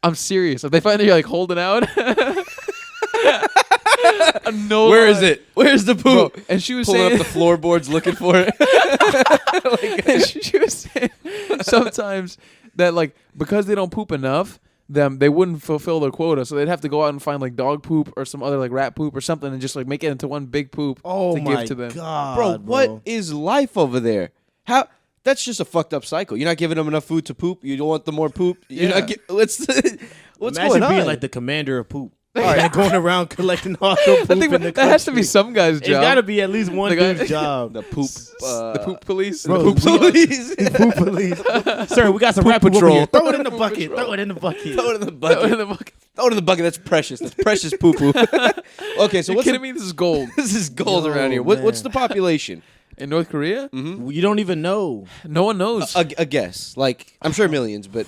I'm serious. If they find that you're like holding out. No
Where is
lie.
it? Where's the poop?
Bro, and she was
Pulling
saying
up the floorboards looking for it.
she was saying sometimes that like because they don't poop enough, they wouldn't fulfill their quota, so they'd have to go out and find like dog poop or some other like rat poop or something and just like make it into one big poop to
my
give to them.
God,
Bro, what is life over there? How? That's just a fucked up cycle. You're not giving them enough food to poop. You don't want them more poop. You're not what's
Imagine
going on?
being like the commander of poop. All right, going around collecting all the poop
I think
in the
that has to be
country.
some guy's
It's
job.
got to be at least one
The guy-
dude's job.
the poop.
The poop police.
Bro,
poop police.
Poop police. Sir, we got some
Poop
rat poop over
patrol.
here. Throw it in the
Poop
bucket.
patrol.
Throw it in the bucket.
Throw it in the
Throw
bucket.
it in the bucket.
Throw it in the bucket. That's precious. That's precious poo poo. Okay, so
You
what's
kidding me? This is gold.
This is gold
Yo,
around here. What's
man.
the population?
In North Korea,
You don't even know.
no one knows.
A guess. Like I'm sure millions, but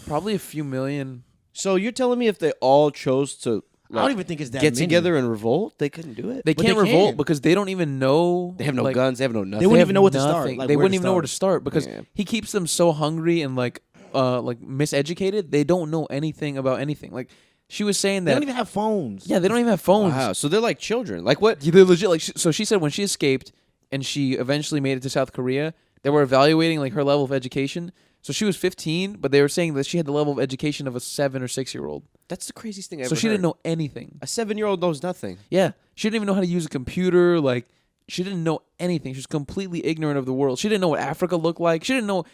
Probably a few million.
so you're telling me if they all chose to
I don't even think it's that
get
many.
together and revolt, they couldn't do it.
They
But
can't
they
revolt
can.
because they don't even know.
They have no
like,
guns. They have no nothing.
They wouldn't
have
even know what to start,
nothing.
like,
They
where
wouldn't
to
even know where to
start.
start because
Yeah.
he keeps them so hungry and like miseducated. They don't know anything about anything. Like she was saying
They
that.
don't even have phones.
Yeah, they don't even have phones.
Wow, so they're like children. Like what?
Yeah, they're legit. Like so, she said when she escaped and she eventually made it to South Korea, they were evaluating like her level of education. So she was 15, but they were saying that she had the level of education of a 7 or 6-year-old.
That's the craziest thing I've
So
ever
she
heard.
didn't know anything.
A 7-year-old knows nothing.
Yeah, she didn't even know how to use a computer. Like, she didn't know anything. She was completely ignorant of the world. She didn't know what Africa looked like. She didn't know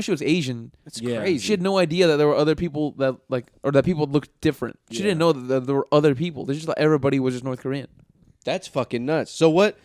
she was Asian.
That's
Yeah.
crazy.
She had no idea that there were other people that or that people looked different. She didn't know that there were other people. They just thought everybody was just North Korean.
That's fucking nuts. So what?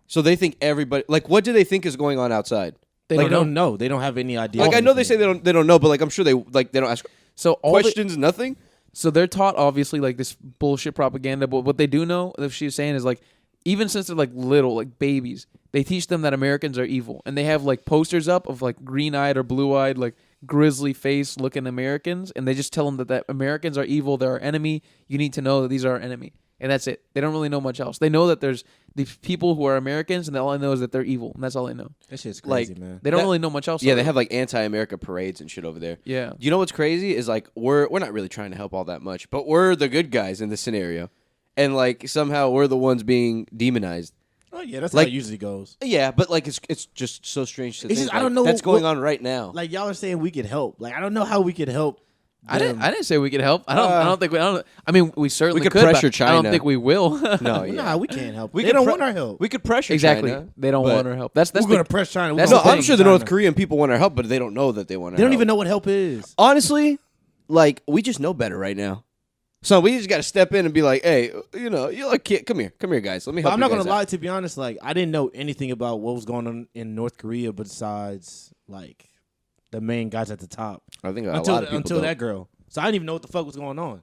So they think everybody. Like, what do they think is going on outside?
They
They
don't know.
don't know. They don't have any idea.
Like, I know they say they don't know, but like, I'm sure they don't ask
So all
questions. Nothing.
So they're taught obviously like this bullshit propaganda, but what they do know, that she was saying, is like even since they're like little, like babies, they teach them that Americans are evil, and they have like posters up of like green-eyed or blue-eyed, like grizzly face looking Americans, and they just tell them that Americans are evil, they're our enemy. You need to know that these are our enemy, and that's it. They don't really know much else. They know that there's these people who are Americans, and all they know is that they're evil, and that's all they know.
That shit's crazy,
Like,
man.
They don't
That-
really know much else.
Yeah, they
about it.
have like anti-America parades and shit over there.
Yeah.
You know what's crazy is like we're not really trying to help all that much, but we're the good guys in this scenario, and like somehow we're the ones being demonized.
Oh yeah, that's
Like-
how it usually goes.
Yeah, but like it's just so strange to
It's
think.
just- I don't know
that's going
what-
on right now.
Like y'all are saying we could help. Like I don't know how we could help.
I
them.
didn't say we could help. I don't think we. I mean, we certainly
could
but
pressure
I
China.
don't think we will.
no, yeah.
Nah, we can't help.
We
They
could
don't
pre-
want our help.
We could pressure
Exactly.
China,
They don't
but-
want our help. That's
We're
the
gonna press China.
that's
No,
the
I'm
thing.
sure the
China.
North Korean people want our help, but they don't know that they want our
They don't
help.
even know what help is.
Honestly, like we just know better right now. So we just got to step in and be like, hey, you know, you're a kid. Come here, guys. Let me
But
help.
I'm not
you
gonna
guys
lie.
out.
To be honest, like I didn't know anything about what was going on in North Korea besides like the main guys at the top
I think a lot of people
until
don't.
that girl. So I didn't even know what the fuck was going on.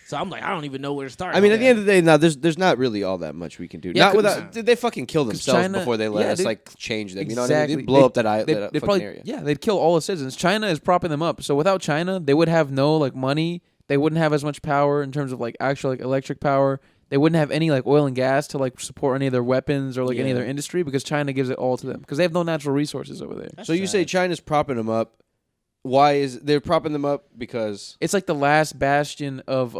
So I'm like, I don't even know where to start.
I mean, at the end of the day, now there's not really all that much we can do.
Yeah,
Not
'cause-
without did they fucking kill themselves
China-
before they let
yeah,
us
dude.
like change them. You know what I mean?
Exactly.
They'd blow up that
They'd
fucking
probably,
area.
Yeah, they'd kill all the citizens. China is propping them up. So without China, they would have no like money. They wouldn't have as much power in terms of like actual like electric power. They wouldn't have any like oil and gas to like support any of their weapons or like any of their industry because China gives it all to them because they have no natural resources over there.
That's
So you say
sad.
China's propping them up? Why is they're propping them up? Because
It's like the last bastion of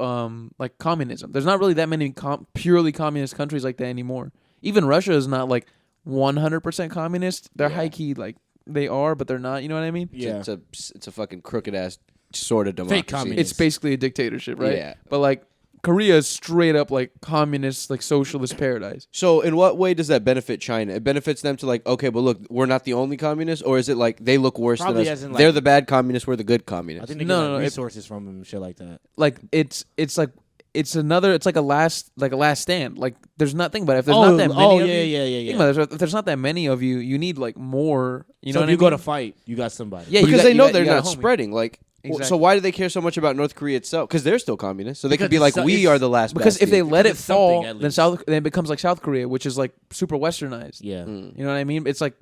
like communism. There's not really that many purely communist countries like that anymore. Even Russia is not like 100% communist. They're high key like they are, but they're not. You know what I mean?
Yeah.
it's a fucking crooked ass sort of democracy.
communist.
It's basically a dictatorship, right?
Yeah.
But like Korea is straight up like communist, like socialist paradise.
So in what way does that benefit China? It benefits them to like, okay, but look, we're not the only communists, or is it like they look worse
Probably
than
as
us?
in, like-
They're the bad communists, we're the good
I
communists.
think they
No,
get
no, no,
like,
it-
resources from them and shit like that.
Like it's like it's like a last stand. Like there's nothing, but if there's not that many of you, think about it, if there's not that many of you, you need like more. You
so
know
if
what
you
I
go
mean?
to fight, you got somebody.
Yeah, you
Because
got-
they
you
know
got-
they're
you got a
not
homie.
spreading. Like,
Exactly.
so why do they care so much about North Korea itself? Because they're still communist, so they could
Because
be like,
it's-
we
it's-
are the last.
Because if they
bastion.
let it
Because it's something,
fall,
at
then
least.
then it becomes like South Korea, which is like super westernized.
Yeah.
You know what I mean? It's like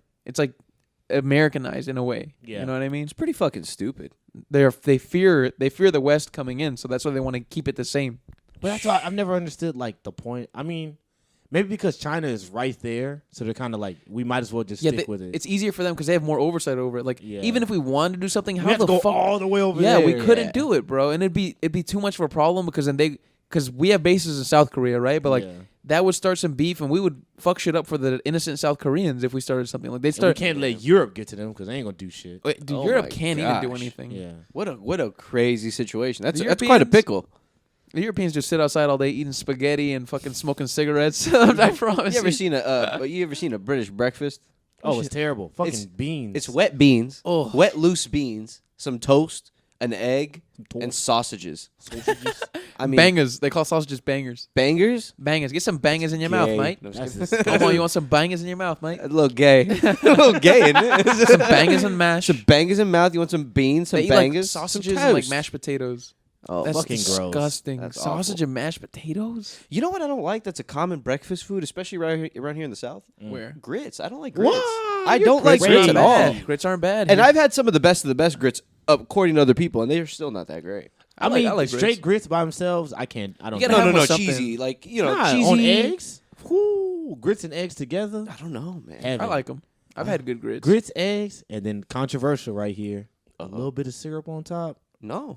Americanized in a way.
Yeah.
You know what I mean?
it's pretty fucking stupid.
They fear the West coming in, so that's why they want to keep it the same.
But that's why I've never understood like the point. I mean, maybe because China is right there, so they're kind of like we might as well just stick with it.
It's easier for them because they have more oversight over it. Like
Yeah.
even if we wanted to do something,
we
how
have
the
to go
fuck?
all the way over
Yeah,
there.
we couldn't do it, bro, and it'd be too much of a problem because because we have bases in South Korea, right? But like
Yeah.
that would start some beef, and we would fuck shit up for the innocent South Koreans if we started something like they
And we
start.
can't let Europe get to them because they ain't gonna do shit.
Wait, dude,
Oh
Europe
my
can't even do
gosh.
anything.
Yeah.
What a crazy situation. That's
The
that's quite a
Europeans-
pickle.
The Europeans just sit outside all day eating spaghetti and fucking smoking cigarettes. I promise.
You ever seen a British breakfast?
Oh, it's terrible. Fucking
It's-
beans.
It's wet beans,
Oh.
wet loose beans, some toast, an egg,
toast.
and sausages.
sausages.
I mean,
bangers. They call sausages bangers.
bangers.
Bangers. Get some bangers in your mouth,
Gay.
mate.
No, I'm
That's
just kidding.
disgusting.
Come on, you want some bangers in your mouth, mate?
A little gay, a little gay in it.
Some bangers and mash.
Some bangers in mouth. You want some beans, some
They eat
bangers,
like
some
sausages and like
toast.
mashed potatoes.
Oh,
That's
fucking gross.
disgusting.
That's
Sausage
awful.
and mashed potatoes?
You know what I don't like? That's a common breakfast food, especially around here in the South.
Where?
Grits. I don't like grits.
What?
I
You're
don't like
crazy.
grits at all.
Grits aren't bad.
And
here.
I've had some of the best grits, according to other people, and they are still not that great.
I mean,
I like
straight grits by themselves. I can't. I don't.
You
know.
gotta have with something.
cheesy. Like,
Nah,
cheesy.
on eggs. Whoo, grits and eggs together.
I don't know, man.
Heaven.
I like them. I've had good grits.
Grits, eggs, and then controversial right here. A little bit of syrup on top.
No.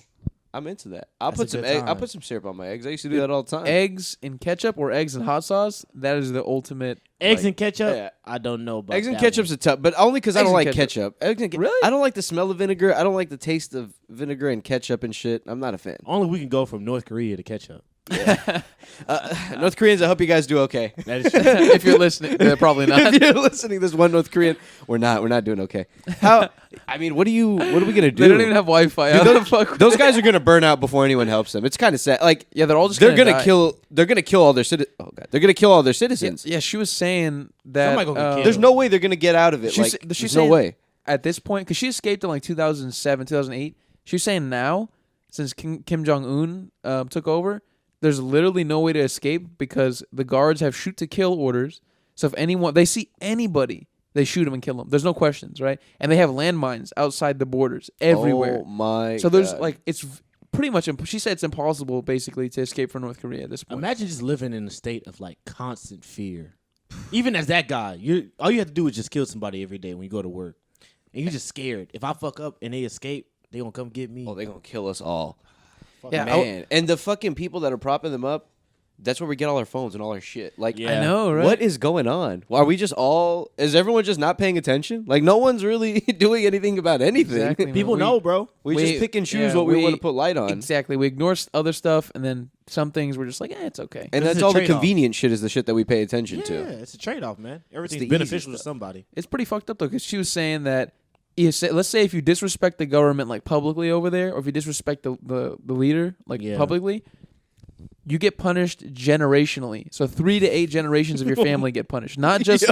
I'm into that. I'll
That's a
put some
good
egg.
time.
I'll put some syrup on my eggs. I used to do that all the time.
Eggs in ketchup or eggs in hot sauce. That is the ultimate.
Eggs
like,
and ketchup.
yeah.
I don't know about
Eggs and
that
ketchup's
one.
a tough, but only because I
Eggs
don't
and
like ketchup. Eggs and
Really?
I don't like the smell of vinegar. I don't like the taste of vinegar and ketchup and shit. I'm not a fan.
Only we can go from North Korea to ketchup.
North Koreans, I hope you guys do okay.
That is true.
if you're listening, probably not.
If you're listening, this one North Korean, we're not doing okay. How? I mean, what are we gonna do?
They don't even have Wi-Fi. How the fuck?
Those guys are gonna burn out before anyone helps them. It's kind of sad. Like,
Yeah, they're all just
they're gonna
die.
kill. They're gonna kill all their citizens. Oh god, they're gonna kill all their citizens.
Yeah, she was saying that.
Somebody gonna get killed.
There's no way they're gonna get out of it.
She's-
Like,
she's
there's no
saying-
way.
At this point, because she escaped in like 2007, 2008. She was saying now, since Kim Jong Un took over, there's literally no way to escape because the guards have shoot to kill orders. So if they see anybody, they shoot them and kill them. There's no questions, right? And they have landmines outside the borders everywhere.
Oh my.
So there's
God.
like it's pretty much. She said it's impossible basically to escape from North Korea at this point.
Imagine just living in a state of like constant fear. Even as that guy, all you have to do is just kill somebody every day when you go to work, and you're just scared. If I fuck up and they escape, they gonna come get me.
Oh, they're gonna kill us all.
Yeah,
Man, and the fucking people that are propping them up, that's where we get all our phones and all our shit. Like,
Yeah.
I know, right?
what is going on? Are we just all? Is everyone just not paying attention? Like, no one's really doing anything about anything.
Exactly, man.
People know, bro.
We just pick and choose
yeah,
what we want to put light on,
Exactly. We ignore other stuff, and then some things we're just like, it's okay.
and
This
that's
is a
all the
trade-off.
convenient shit is the shit that we pay attention
Yeah,
to.
it's a trade-off, man. Everything's
the
beneficial to
easiest
somebody.
It's pretty fucked up though, because she was saying that let's say if you disrespect the government like publicly over there, or if you disrespect the leader like
Yeah.
publicly, you get punished generationally. So 3 to 8 generations of your family get punished. Not just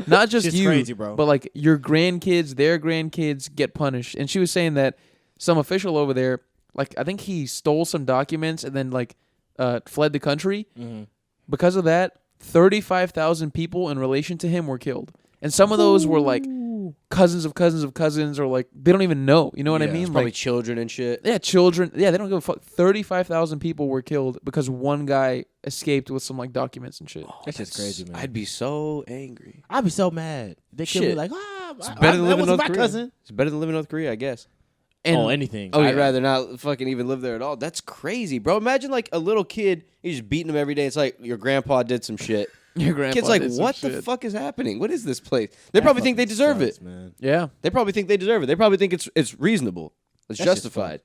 not just
Shit's
you,
crazy, bro.
but like your grandkids, their grandkids get punished. And she was saying that some official over there, like I think he stole some documents and then like fled the country.
Mm-hmm.
Because of that, 35,000 people in relation to him were killed. And some of those were like cousins of cousins of cousins, or like they don't even know. You know what I
Yeah,
mean?
Probably
Like,
children and shit.
yeah, children. Yeah, they don't give a fuck. 35,000 people were killed because one guy escaped with some like documents and shit.
That's just crazy, man.
I'd be so angry.
I'd be so mad. They kill me
Shit.
like,
It's better than
that
living in
was
North
my
Korea.
cousin.
It's better than living in North Korea, I guess.
And
Anything.
Oh,
I'd
yeah.
rather not fucking even live there at all. That's crazy, bro. Imagine like a little kid, he's just beating him every day. It's like your grandpa did some shit.
your grandpa
Kid's like,
did some
what the
shit.
fuck is happening? What is this place? They probably think they deserve it.
man.
Yeah.
They probably think they deserve it. They probably think it's reasonable. It's
That's just
justified.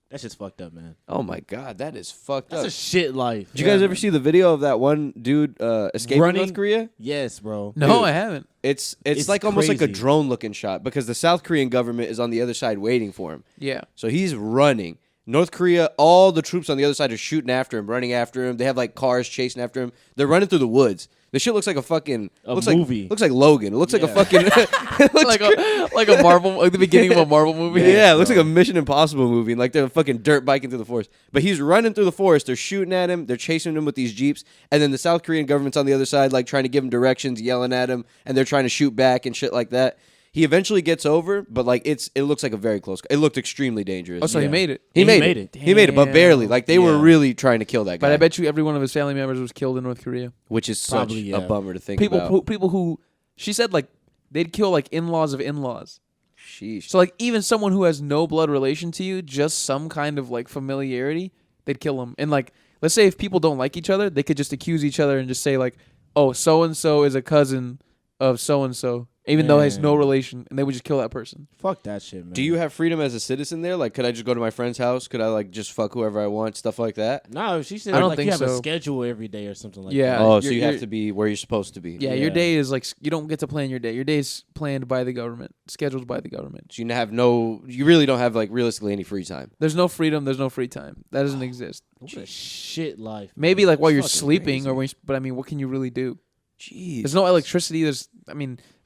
That's just fucked up, man.
Oh my god, that is fucked
That's
up.
a shit life.
Did you guys ever see the video of that one dude escaping
Running?
North Korea?
Yes, bro.
No,
Dude.
I haven't.
It's
It's
like almost like a
crazy.
drone looking shot because the South Korean government is on the other side waiting for him.
Yeah.
So he's running. North Korea, all the troops on the other side are shooting after him, running after him. They have like cars chasing after him. They're running through the woods. This shit looks like a fucking looks
movie.
Like, looks like Logan. It looks like a
Yeah.
fucking it looks
like a Marvel, like the beginning of a Marvel movie.
yeah, it looks like a Mission Impossible movie. And like they're fucking dirt biking through the forest. But he's running through the forest. They're shooting at him. They're chasing him with these jeeps. And then the South Korean government's on the other side, like trying to give him directions, yelling at him, and they're trying to shoot back and shit like that. He eventually gets over, but like it looks like a very close. It looked extremely dangerous.
Oh, so he
Yeah.
made it.
He
He
made
made
it.
it.
He made it, but
Damn.
barely. Like they were
Yeah.
really trying to kill that guy.
But I bet you every one of his family members was killed in North Korea.
which is such
Probably, yeah.
a bummer to think
People
about.
people who she said like they'd kill like in-laws of in-laws.
Sheesh.
So like even someone who has no blood relation to you, just some kind of like familiarity, they'd kill them. And like let's say if people don't like each other, they could just accuse each other and just say like, "Oh, so and so is a cousin of so and so," even though it has no
Yeah.
relation, and they would just kill that person.
Fuck that shit, man.
Do you have freedom as a citizen there? Like, could I just go to my friend's house? Could I like just fuck whoever I want? Stuff like that.
No, she said
I don't
like
think
you have a
so.
schedule every day or something like
Yeah.
that.
Oh, so
you're-
you have
you're-
to be where you're supposed to be.
Yeah, your
Yeah.
day is like you don't get to plan your day. Your day is planned by the government, scheduled by the government.
So you really don't have like realistically any free time.
There's no freedom. There's no free time. That doesn't exist.
What a shit life.
Maybe
man.
like while
It's
you're
fucking
sleeping,
crazy.
or when. But I mean, what can you really do?
Jeez.
There's no electricity. There's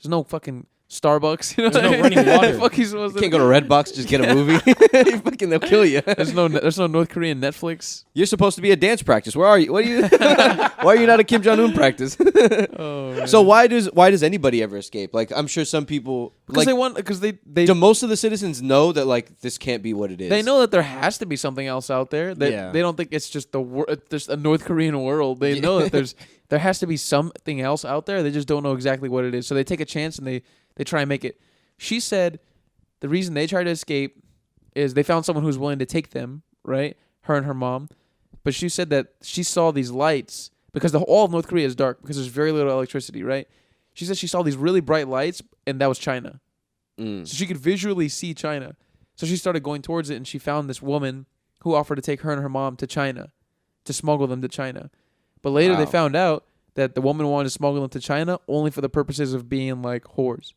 no fucking Starbucks. You know,
There's
what
no
I mean?
running water.
Fuck you supposed
You
to
can't go to Redbox just get a movie. You fucking they'll kill you.
There's no North Korean Netflix.
You're supposed to be at dance practice. Where are you? What are you? Why are you not at Kim Jong Un practice?
Oh, man.
So why does anybody ever escape? Like I'm sure some people
because
like
they
do most of the citizens know that like this can't be what it is?
they know that there has to be something else out there. They
Yeah.
they don't think it's just just a North Korean world. They know that there has to be something else out there. They just don't know exactly what it is. So they take a chance and they try and make it. She said the reason they try to escape is they found someone who's willing to take them right? Her and her mom. But she said that she saw these lights because all of North Korea is dark because there's very little electricity, right? She said she saw these really bright lights, and that was China. So she could visually see China. So she started going towards it, and she found this woman who offered to take her and her mom to China, to smuggle them to China. But later they found out that the woman wanted to smuggle them to China only for the purposes of being like whores.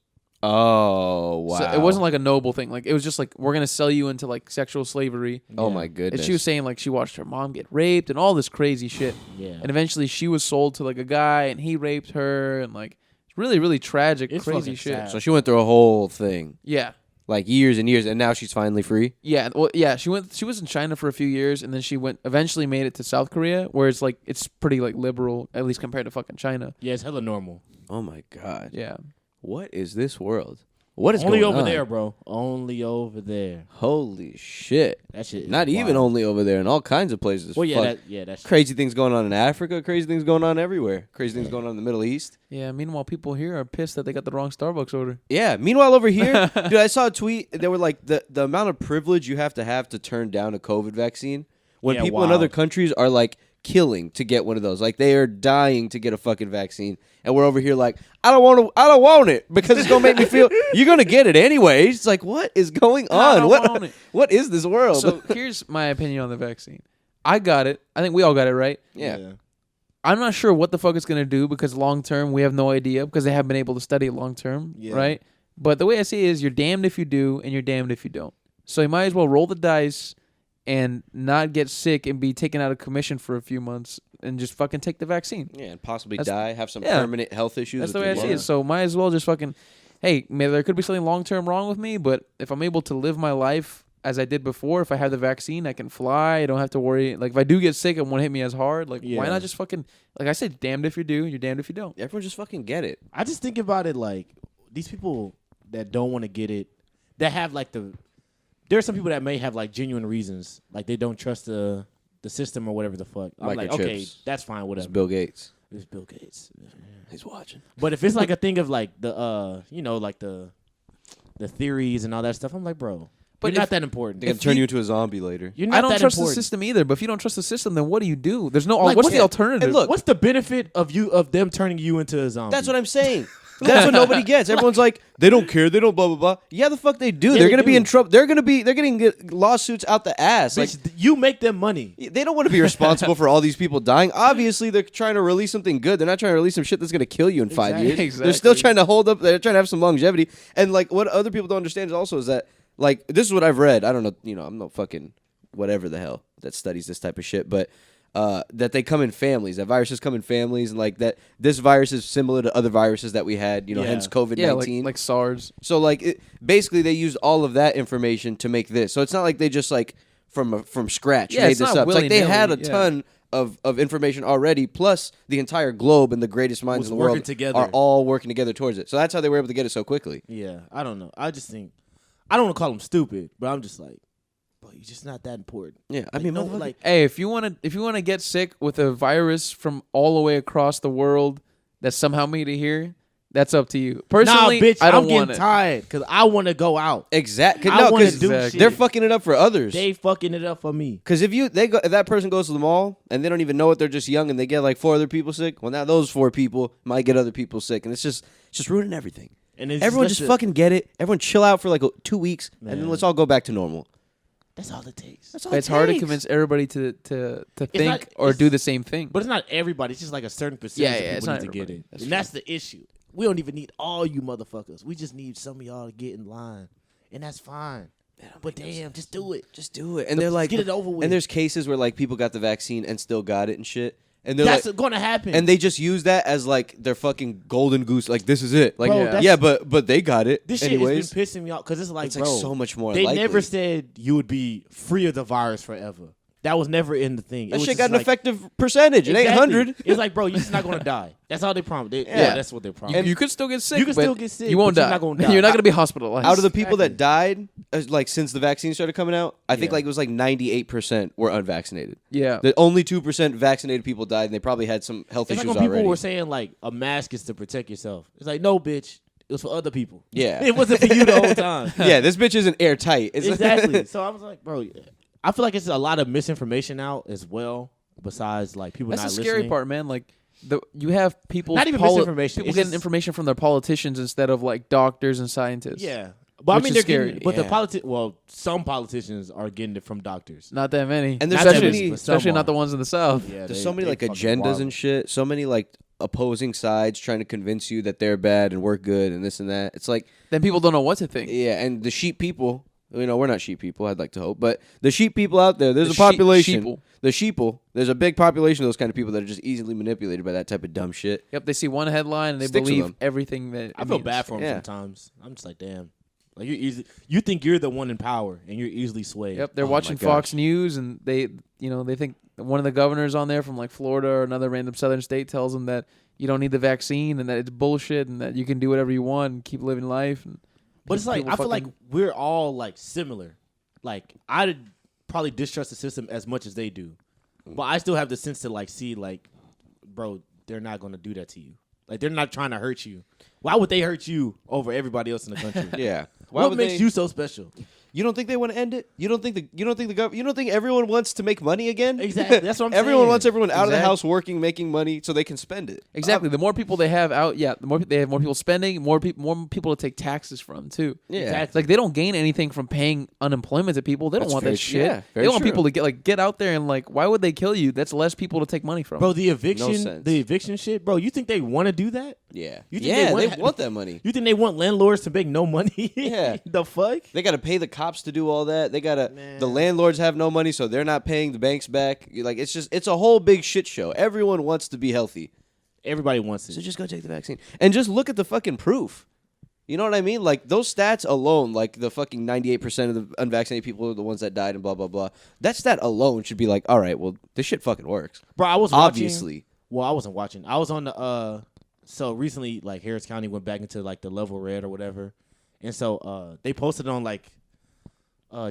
Oh, wow.
So it wasn't like a noble thing. Like, it was just like, we're going to sell you into like sexual slavery.
Oh, my goodness.
And she was saying like she watched her mom get raped and all this crazy shit.
Yeah.
And eventually she was sold to like a guy and he raped her and like it's really, really tragic,
It's
crazy
fucking
shit.
sad.
So she went through a whole thing.
Yeah.
Like years and years, and now she's finally free?
Yeah. Well, yeah, she was in China for a few years and then she eventually made it to South Korea where it's like, it's pretty like liberal, at least compared to fucking China.
Yeah, it's hella normal.
Oh, my God.
Yeah.
What is this world? What is
Only
going
over
on?
there, bro. Only over there.
Holy shit.
That shit is
Not even
wild.
only over there, in all kinds of places.
Well,
Fuck.
that's
Crazy things going on in Africa, crazy things going on everywhere. Crazy things going on in the Middle East.
Yeah. Meanwhile, people here are pissed that they got the wrong Starbucks order.
Yeah. Meanwhile, over here, dude, I saw a tweet. They were like, the amount of privilege you have to turn down a COVID vaccine when
Yeah,
people in
wild.
other countries are like killing to get one of those. Like they are dying to get a fucking vaccine. And we're over here like, I don't want it because it's gonna make me feel you're gonna get it anyways. It's like, what is going
I
on?
don't want it.
What is this world?
So here's my opinion on the vaccine. I got it. I think we all got it, right?
yeah.
I'm not sure what the fuck it's going to do because long term, we have no idea because they haven't been able to study it long term,
Yeah.
right? But the way I see it is you're damned if you do and you're damned if you don't. So you might as well roll the dice and not get sick and be taken out of commission for a few months and just fucking take the vaccine.
Yeah, and possibly
That's-
die, have some
yeah.
permanent health issues.
That's the
with
way I
your
see it.
lungs.
So might as well just fucking, hey, maybe there could be something long term wrong with me, but if I'm able to live my life as I did before, if I have the vaccine, I can fly. I don't have to worry. Like if I do get sick, it won't hit me as hard. Like why
Yeah.
not just fucking, like I said, damned if you do, you're damned if you don't.
Everyone just fucking get it.
I just think about it like these people that don't want to get it, that have like there are some people that may have like genuine reasons, like they don't trust the system or whatever the fuck. I'm like, okay,
Microchips.
that's fine,
It's
whatever.
Bill Gates.
It's Bill Gates.
He's watching.
But if it's like a thing of like the like the theories and all that stuff, I'm like, bro,
But
you're not
if-
that important.
They're gonna turn you into a zombie later.
You're not
I don't
that
trust
important.
the system either. But if you don't trust the system, then what do you do? There's no.
Like,
what's
what-
the alternative?
and look,
What's the benefit of them turning you into a zombie?
That's what I'm saying. That's what nobody gets. Everyone's like, they don't care. They don't blah blah blah. Yeah, the fuck they do.
Yeah,
they're
they
gonna be
do.
in trouble. They're getting lawsuits out the ass. Like
Bitch, you make them money.
they don't want to be responsible for all these people dying. Obviously, they're trying to release something good. They're not trying to release some shit that's gonna kill you in 5 years.
Exactly.
They're still trying to hold up. They're trying to have some longevity. And like what other people don't understand is also is that like this is what I've read. I don't know. You know, I'm no fucking whatever the hell that studies this type of shit, but. That they come in families. That viruses come in families, and like that. This virus is similar to other viruses that we had. You know,
Yeah.
hence COVID-19.
yeah, like SARS.
So like, basically, they used all of that information to make this. So it's not like they just like from scratch
Yeah,
made
it's
this
not
up. It's like they had a
willy-nilly, yeah.
ton of information already. Plus, the entire globe and the greatest minds
Was
in the world
working together.
are all working together towards it. So that's how they were able to get it so quickly.
Yeah, I don't know. I just think I don't want to call them stupid, but I'm just like, bro, you're just not that important.
Yeah, I
Like,
mean,
no,
motherfucker-
like
Hey, if you wanna get sick with a virus from all the way across the world that somehow made it here, that's up to you. Personally,
nah, bitch,
I don't
I'm
want
getting
it.
tired because I want to go out.
exactly.
I
No,
wanna
because
do
Exactly.
they're
shit.
fucking it up for others.
They fucking it up for me.
Because if that person goes to the mall and they don't even know it, they're just young and they get like 4 other people sick. Well, now those 4 people might get other people sick, and it's just ruining everything.
And it's
Everyone
just
just fucking get it. Everyone chill out for like 2 weeks, and
Man.
then let's all go back to normal.
That's all it takes.
That's all
It's hard to convince everybody to think
not-
or
it's-
do the same thing.
But it's not everybody. It's just like a certain percentage
Yeah,
of
it's
people
not
need to get
everybody.
it.
That's
And
true.
that's the issue. We don't even need all you motherfuckers. We just need some of y'all to get in line. And that's fine. But damn, just do it.
Just do it. And they're like,
get it over with.
And there's cases where like people got the vaccine and still got it and shit. And they're
That's
like,
going to happen.
and they just use that as like their fucking golden goose. Like this is it. Like
Bro,
Yeah.
that's-
yeah, but they got it
this shit
anyways.
has been pissing me off because it's like,
It's like
bro,
so much more
They
likely.
never said you would be free of the virus forever. That was never in the thing.
that
It was
shit
just
got an
like-
effective percentage. It ain't
Exactly.
100.
It's like, bro, you're just not gonna die. That's all they promised.
Yeah.
That's what they
You,
promised.
you could still get sick.
You can
but
still get sick,
You won't
but
die.
you're not gonna die.
You're not gonna be hospitalized.
Out of the people that
Exactly.
died, like since the vaccine started coming out, I think
Yeah.
like it was like 98% were unvaccinated.
yeah.
The only 2% vaccinated people died, and they probably had some health
It's like
issues
when people
already.
were saying like a mask is to protect yourself. It's like, no, bitch, it was for other people.
Yeah.
It wasn't for you the whole time.
Yeah, this bitch isn't airtight. It's
Exactly. So I was like, bro, I feel like it's a lot of misinformation out as well. Besides, like people
That's
not
the
listening.
scary part, man. Like you have people
Not even misinformation.
People
It's
getting
just-
information from their politicians instead of like doctors and scientists.
Yeah, but
Which
I mean
is
they're
scary.
getting. But
Yeah.
well, some politicians are getting it from doctors.
Not that many.
And there's
Not
so
that
many-
many, but some
especially
are.
not the ones in the South.
Yeah,
There's so many like agendas and shit. So many like opposing sides trying to convince you that they're bad and we're good and this and that. It's like,
Then people don't know what to think.
yeah, and the sheep people. You know, we're not sheep people. I'd like to hope, but the sheep people out there. There's
The
a population.
sheeple.
The sheeple. There's a big population of those kind of people that are just easily manipulated by that type of dumb shit.
Yep, they see one headline and they
Sticks with
believe
them.
everything that
I
it
feel
means.
bad for them
Yeah.
sometimes. I'm just like, damn. Like you think you're the one in power and you're easily swayed.
Yep, they're
Oh my
watching
gosh.
Fox News and they think one of the governors on there from like Florida or another random southern state tells them that you don't need the vaccine and that it's bullshit and that you can do whatever you want and keep living life. And
But it's like
people
I feel like
fucking-
we're all like similar. Like I'd probably distrust the system as much as they do, but I still have the sense to like see like, bro, they're not gonna do that to you. Like they're not trying to hurt you. Why would they hurt you over everybody else in the country?
Yeah. Why
What
would
makes
they-
you so special?
You don't think they want to end it? You don't think you don't think everyone wants to make money again?
Exactly. That's what I'm
Everyone
saying.
wants everyone out of the
Exactly.
house working, making money so they can spend it.
exactly, the more people they have out, the more they have more people spending, more people to take taxes from too.
Yeah.
Exactly.
It's like they don't gain anything from paying unemployment to people. They don't
That's
want
very
that
true.
shit.
Yeah,
they
very
want
true.
people to get out there and like, why would they kill you? That's less people to take money from.
Bro, the eviction,
sense.
shit, bro. You think they want to do that?
Yeah.
You think
Yeah,
they
they want that money.
You think they want landlords to make no money?
Yeah.
The fuck?
They got to pay the cops to do all that. They got to.
Man.
The landlords have no money, so they're not paying the banks back. Like it's a whole big shit show. Everyone wants to be healthy,
Everybody wants it.
so just go take the vaccine and just look at the fucking proof. You know what I mean? Like those stats alone, like the fucking 98% of the unvaccinated people are the ones that died and blah blah blah. That stat alone should be like, all right, well, this shit fucking works.
Bro, I was watching,
Obviously.
Well, I wasn't watching. I was on the so recently like Harris County went back into like the level red or whatever. And so they posted on like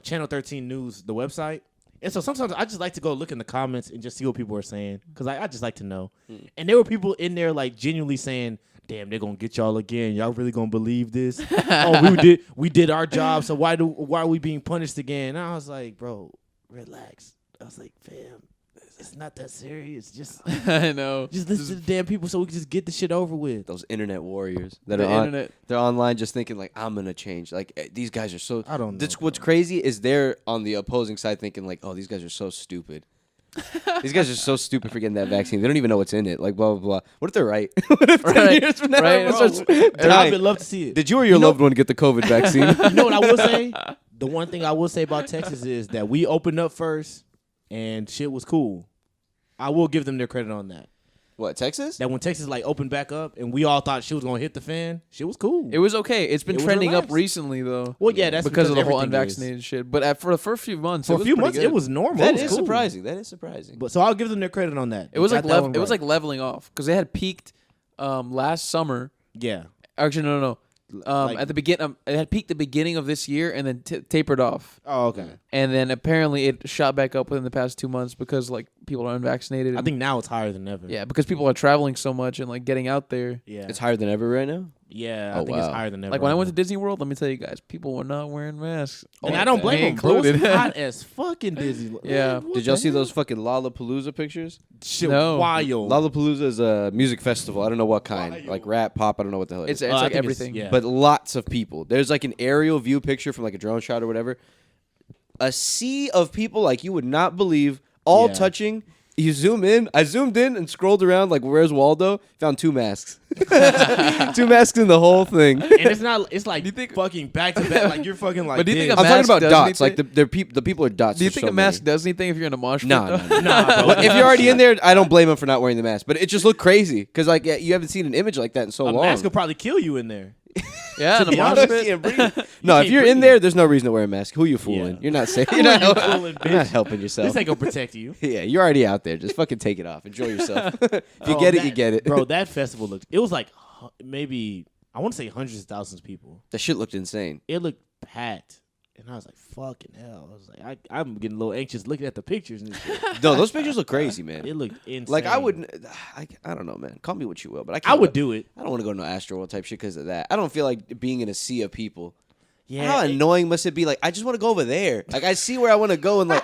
Channel 13 News, the website. And so sometimes I just like to go look in the comments and just see what people are saying because I just like to know. And there were people in there like genuinely saying, "Damn, they're gonna get y'all again. Y'all really gonna believe this? Oh, we did our job. So why are we being punished again?" And I was like, "Bro, relax." I was like, "Fam, it's not that serious. Just
I know.
just listen to the damn people so we can just get the shit over with."
Those internet warriors that
The
are on,
internet.
they're online just thinking like, I'm gonna change. Like these guys are so.
I don't know,
That's what's crazy is they're on the opposing side thinking like, oh, these guys are so stupid. These guys are so stupid for getting that vaccine. They don't even know what's in it. Like blah blah blah. What if they're right? What if 10
Right,
years from now
right.
everyone
Bro,
starts
And I
dying?
would love to see it.
Did you or your loved one get the COVID vaccine?
You know what I will say? The one thing I will say about Texas is that we opened up first and shit was cool. I will give them their credit on that.
What, Texas?
That when Texas like opened back up and we all thought shit was gonna hit the fan, shit was cool.
It was okay. It's been
It was
trending
relaxed.
up recently though.
Well, yeah, that's
because of the whole
everything
unvaccinated shit. But for the first few months,
For
it
a
was
few
pretty
months,
good.
it was normal.
That
It was
is
cool.
surprising. That is surprising.
But so I'll give them their credit on that.
It was
They
like
got that one
it was
right.
like leveling off because they had peaked last summer.
yeah.
Actually, no.
Like-
At the beginning, it had peaked the beginning of this year and then tapered off.
Oh, okay.
And then apparently it shot back up within the past 2 months because like people are unvaccinated.
I
and-
think now it's higher than ever.
yeah, because people are traveling so much and like getting out there.
Yeah.
It's higher than ever right now.
Yeah,
Oh,
I think it's
wow.
higher than ever.
Like when I went to Disney World, let me tell you guys, people were not wearing masks.
and
Oh,
I don't blame
me
them. Bro, it was
included.
hot as fucking Disney.
Yeah.
Man, what
Did y'all
the
see
hell?
those fucking Lollapalooza pictures?
Shit,
No.
wild.
Lollapalooza is a music festival. I don't know what kind. Like rap, pop. I don't know what the hell it
It's
is.
I
like
think it's-
everything.
yeah.
But lots of people. There's like an aerial view picture from like a drone shot or whatever. A sea of people like you would not believe, all
Yeah.
touching. You zoom in. I zoomed in and scrolled around like, where's Waldo? Found 2 masks. 2 masks in the whole thing.
And it's not. It's like
Do you think-
fucking back to back. Like you're fucking like.
But do you think
this.
a
I'm talking
mask
about
does
dots. Like
anything?
the people are dots.
Do you
for
think
so
a mask
many.
does anything if you're in a mosh pit?
No,
though?
no, no.
Nah, bro.
If you're already in there, I don't blame him for not wearing the mask. But it just looked crazy because like you haven't seen an image like that in so
A
long.
mask will probably kill you in there.
Yeah, in a
be
mosh
honest,
pit.
Can't breathe. No, if
can't
you're in
breathe.
there, there's no reason to wear a mask. Who you fooling?
Yeah.
You're not safe.
Who
You're not,
are you fooling,
you're not
bitch?
helping yourself.
This ain't gonna protect you.
Yeah, you're already out there. Just fucking take it off. Enjoy yourself. If you
Oh,
get it,
that-
you get it.
Bro, that festival looked. It was like maybe I want to say hundreds of thousands of people.
That shit looked insane.
It looked packed, and I was like, "Fucking hell!" I was like, I'm getting a little anxious looking at the pictures and shit.
No, those pictures look crazy, man.
It looked insane.
Like I wouldn't. I don't know, man. Call me what you will, but I
I
can't.
would do it.
I don't want to go to no Astroworld type shit because of that. I don't feel like being in a sea of people.
Yeah,
How annoying must it be? Like, I just want to go over there. Like, I see where I want to go, and like,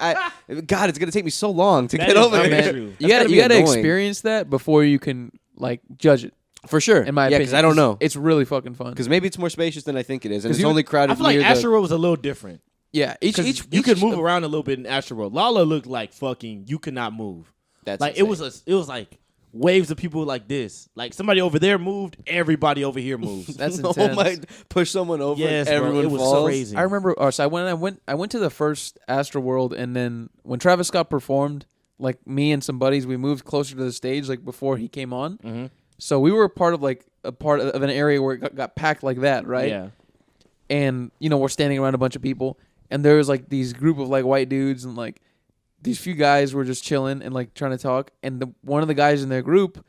God, it's gonna take me so long to
That
get
is
over
very
there.
true.
You
That's
gotta
gotta be annoying.
experience that before you can like judge it.
For sure.
In my
yeah,
opinion,
because I don't know.
It's really fucking fun.
Because maybe it's more spacious than I think it is, and
'Cause
it's only crowded
I feel like
near
Astro World was a little different.
Yeah, each
You could move around a little bit in Astro World. Lala looked like fucking. You could not move.
That's
like
insane.
it was like waves of people like this. Like somebody over there moved, everybody over here moves.
That's
Oh
intense.
my! Push someone over.
Yes,
and
bro,
everyone
it was
falls.
crazy.
I remember. Oh, so I went to the first Astro World, and then when Travis Scott performed, like me and some buddies, we moved closer to the stage, like before he came on.
Mm-hmm.
So we were part of like a part of an area where it got packed like that, right?
Yeah.
And we're standing around a bunch of people, and there was like these group of like white dudes, and like these few guys were just chilling and like trying to talk, and one of the guys in their group,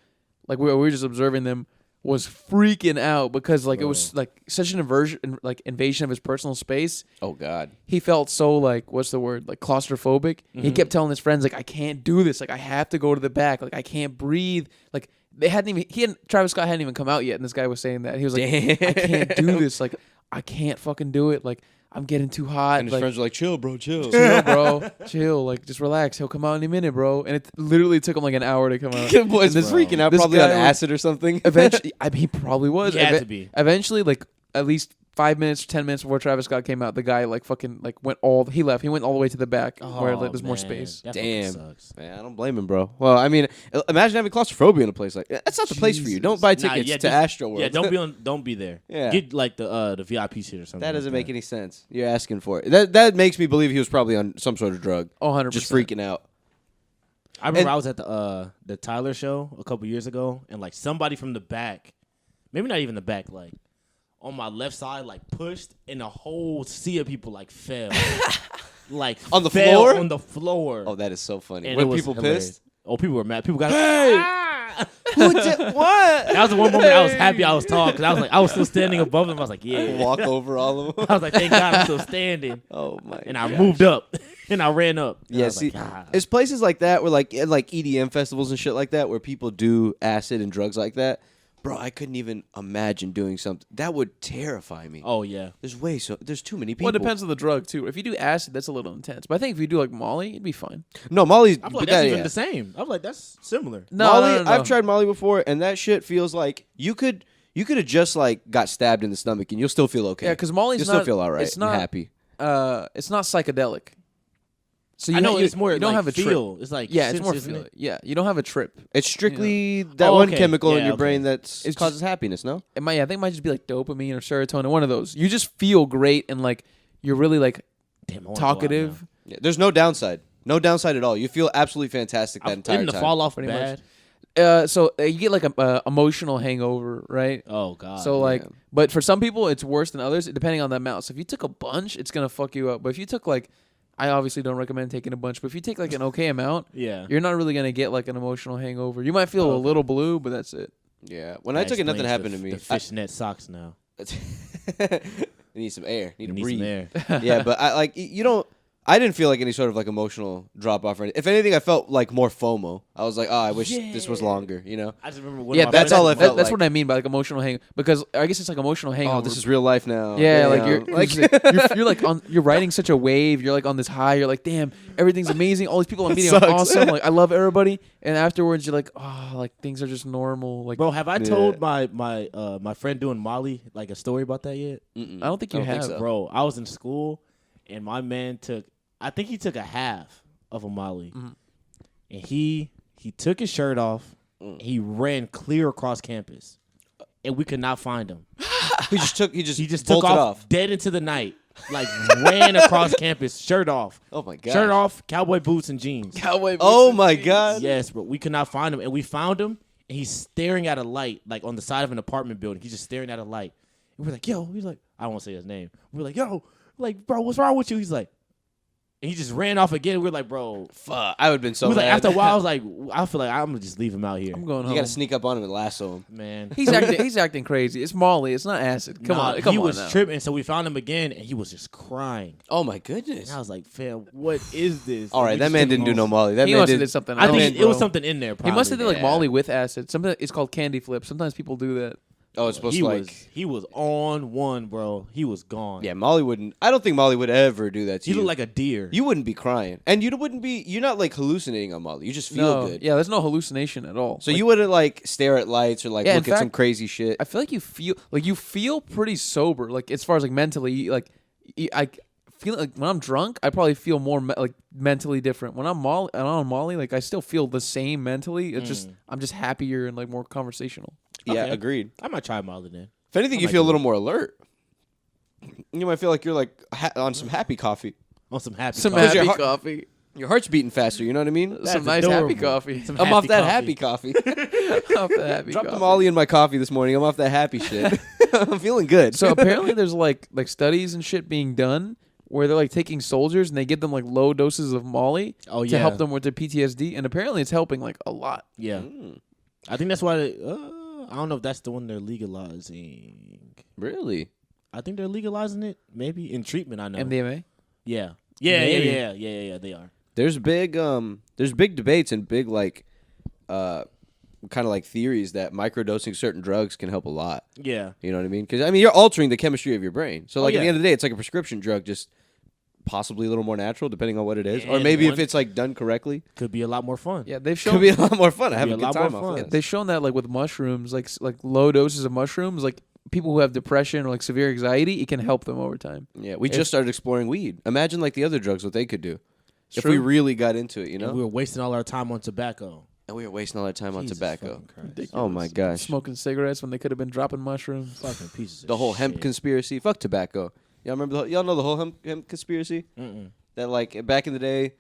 like we were just observing them, was freaking out because like it was like such an invasion of his personal space.
Oh God.
He felt so like, what's the word, like claustrophobic. He kept telling his friends like, I can't do this, like I have to go to the back, like I can't breathe. Like Travis Scott hadn't even come out yet, and this guy was saying that he was like, I can't do this, like I can't fucking do it, like I'm getting too hot.
And his
like,
friends were like, "Chill, bro, chill."
chill, bro, chill, like just relax. He'll come out in a minute, bro. And it literally took him like an hour to come out.
Kid boy's
And this-
freaking out,
this
probably on
guy was-
acid or something.
Eventually, he probably was.
He had to be.
Eventually, like at least 5 minutes, 10 minutes before Travis Scott came out, the guy like fucking like he left. He went all the way to the back where like, there's more space.
That fucking
Damn.
sucks.
Man, I don't blame him, bro. Well, I mean, imagine having claustrophobia in a place like that. That's not the place for you. Don't buy
Nah,
tickets
yeah,
to
just-
Astro World.
Yeah, don't be there.
Yeah.
Get like the VIP shit or something.
That doesn't
like
make any sense. You're asking for it. That makes me believe he was probably on some sort of drug.
Oh, 100%.
Just freaking out.
I remember
And-
I was at the Tyler show a couple years ago, and like somebody from the back, maybe not even the back, like on my left side, like pushed, and a whole sea of people like fell, like
On the
fell
floor?
on the floor.
Oh, that is so funny.
And
Were
it was
people
hilarious.
pissed?
Oh, people were mad. People got
Who did what?
That was the one moment I was happy I was tall because I was like I was still standing above them. I was like, yeah.
Walk over all of them.
I was like, thank God I'm still standing.
Oh my!
And I moved up and I ran up. And I
Yeah,
was
see,
like, "Ah."
it's places like that where like EDM festivals and shit like that where people do acid and drugs like that. Bro, I couldn't even imagine doing something that would terrify me.
Oh yeah.
There's too many people.
Well, it depends on the drug too. If you do acid, that's a little intense. But I think if you do like Molly, it'd be fine.
No, Molly's.
I feel like
but
that's
that-
even
yeah.
the same. I was like, that's similar.
No,
Molly,
no.
I've tried Molly before, and that shit feels like you could have just like got stabbed in the stomach, and you'll still feel okay.
Yeah, because Molly's
you'll
not.
still feel all right.
It's not
and happy.
It's not psychedelic. So
I know
you,
it's more.
You don't
like
have a
feel.
trip.
It's like
Yeah, it's
sense,
more
isn't
feel.
it?
Yeah, you don't have a trip.
It's strictly that
Oh,
one
okay.
chemical in
Yeah,
your
okay.
brain that
It's
causes happiness. No.
I think it might just be like dopamine or serotonin, one of those. You just feel great and like you're really like
Damn, I wanna go out
talkative.
Yeah, there's no downside. No downside at all. You feel absolutely fantastic that
now.
entire
Didn't the
time.
fall off
Pretty
bad?
So you get like a emotional hangover, right?
Oh god.
So like,
yeah.
but for some people it's worse than others, depending on the amount. So if you took a bunch, it's gonna fuck you up. But if you took like, I obviously don't recommend taking a bunch, but if you take like an okay amount,
yeah.
you're not really gonna get like an emotional hangover. You might feel a
Okay.
little blue, but that's it.
Yeah. When I took it, nothing happened to me.
The fishnet socks now.
I need some air. Need to
Need
breathe.
some air.
Yeah, but I like you don't. I didn't feel like any sort of like emotional drop off or anything. If anything, I felt like more FOMO. I was like, oh, I wish this was longer. You know.
I just remember one
Yeah,
of my
that's
friends-
all I felt
That's
like.
what I mean by like emotional hang. Because I guess it's like emotional hangover.
Oh, this is real life now.
Yeah, like
Damn.
you're like you're riding such a wave. You're like on this high. You're like, damn, everything's amazing. All these people I'm meeting are
sucks.
awesome. Like I love everybody. And afterwards, you're like, oh, like things are just normal. Like
Bro, have I
Yeah.
told my friend doing Molly like a story about that yet?
Mm-mm.
I don't think you
I don't
have.
think so.
Bro, I was in school and my man I think he took a half of a Molly.
Mhm.
And he took his shirt off. He ran clear across campus. And we could not find him.
He just took
Took
bolted
off dead into the night. Like ran across campus, shirt off.
Oh my god.
Shirt off, cowboy boots and jeans.
Cowboy.
Oh my god.
Yes, bro. We could not find him. And we found him and he's staring at a light, like on the side of an apartment building. He's just staring at a light. And we're like, yo, he's like, I don't want to say his name. We're like, yo, like, bro, what's wrong with you? He's like, and he just ran off again. We're like, bro.
Fuck. I would have been so
We was like,
mad.
after a while, I was like, I feel like I'm gonna just leave him out here.
I'm going
You
home.
gotta sneak up on him and lasso him.
Man.
He's acting. He's acting crazy. It's Molly. It's not acid. Come
Nah,
on. Come
he
on
was
now.
tripping, so we found him again, and he was just crying.
Oh my goodness.
And I was like, fam, what is this?
All
And
right,
we
that
just
man
took him
didn't do no
home.
Molly. That
He
man
must have
did.
did something.
I
else,
think it was
bro.
something in there.
He
Probably.
must have did like
Yeah.
Molly with acid. Something it's called candy flip. Sometimes people do that.
Oh, it's supposed to like.
He was on one, bro. He was gone.
Yeah, Molly wouldn't. I don't think Molly would ever do that to
He
you.
looked like a deer.
You wouldn't be crying, and you wouldn't be. You're not like hallucinating on Molly. You just feel good.
Yeah, there's no hallucination at all.
So you wouldn't like stare at lights or like
Yeah, in
look at some
fact,
crazy shit.
I feel like you feel pretty sober, like as far as like mentally, like I feel like when I'm drunk, I probably feel more like mentally different. When I'm on Molly, like I still feel the same mentally. It's just I'm just happier and like more conversational.
Yeah,
Okay.
agreed.
I might try Molly then.
If anything, you feel a little more alert. You might feel like you're like on some happy coffee.
On some happy
Some
coffee.
Because your
happy
heart-
coffee.
Your heart's beating faster. You know what I mean?
Some
That's
nice
adorable.
happy coffee.
Some
I'm off that
happy
happy coffee.
Off the happy
Drop
coffee.
the Molly in my coffee this morning. I'm off that happy shit. I'm feeling good.
So apparently there's like studies and shit being done where they're like taking soldiers and they give them like low doses of Molly
Oh,
to
yeah.
help them with their PTSD, and apparently it's helping like a lot.
Yeah. I think that's why I don't know if that's the one they're legalizing.
Really?
I think they're legalizing it, maybe in treatment. I know.
MDMA.
Yeah,
Maybe.
yeah. They are.
There's big debates and big like kind of like theories that microdosing certain drugs can help a lot.
Yeah,
You know what I mean? Because I mean, you're altering the chemistry of your brain. So like at
yeah.
the end of the day, it's like a prescription drug, just possibly a little more natural, depending on what it is, or
And
maybe if
one-
it's like done correctly,
could be a lot more fun.
Yeah, they've
could
shown
be a lot more fun. I have
be
a
a
good
lot
time
more
off
fun.
of this.
they've shown that like with mushrooms, like low doses of mushrooms, like people who have depression or like severe anxiety, it can help them over time.
Yeah, we just started exploring weed. Imagine like the other drugs, what they could do if
true.
we really got into it. You
And
know,
we were wasting all our time on tobacco.
and we were wasting all that time on
Jesus
tobacco.
fucking Christ.
Oh my gosh,
Smoking cigarettes when they could have been dropping mushrooms.
Fucking pieces.
the whole
of
hemp
shit.
conspiracy. Fuck tobacco. Y'all remember? Y'all know the whole hemp conspiracy?
Mm-mm.
That like back in the day,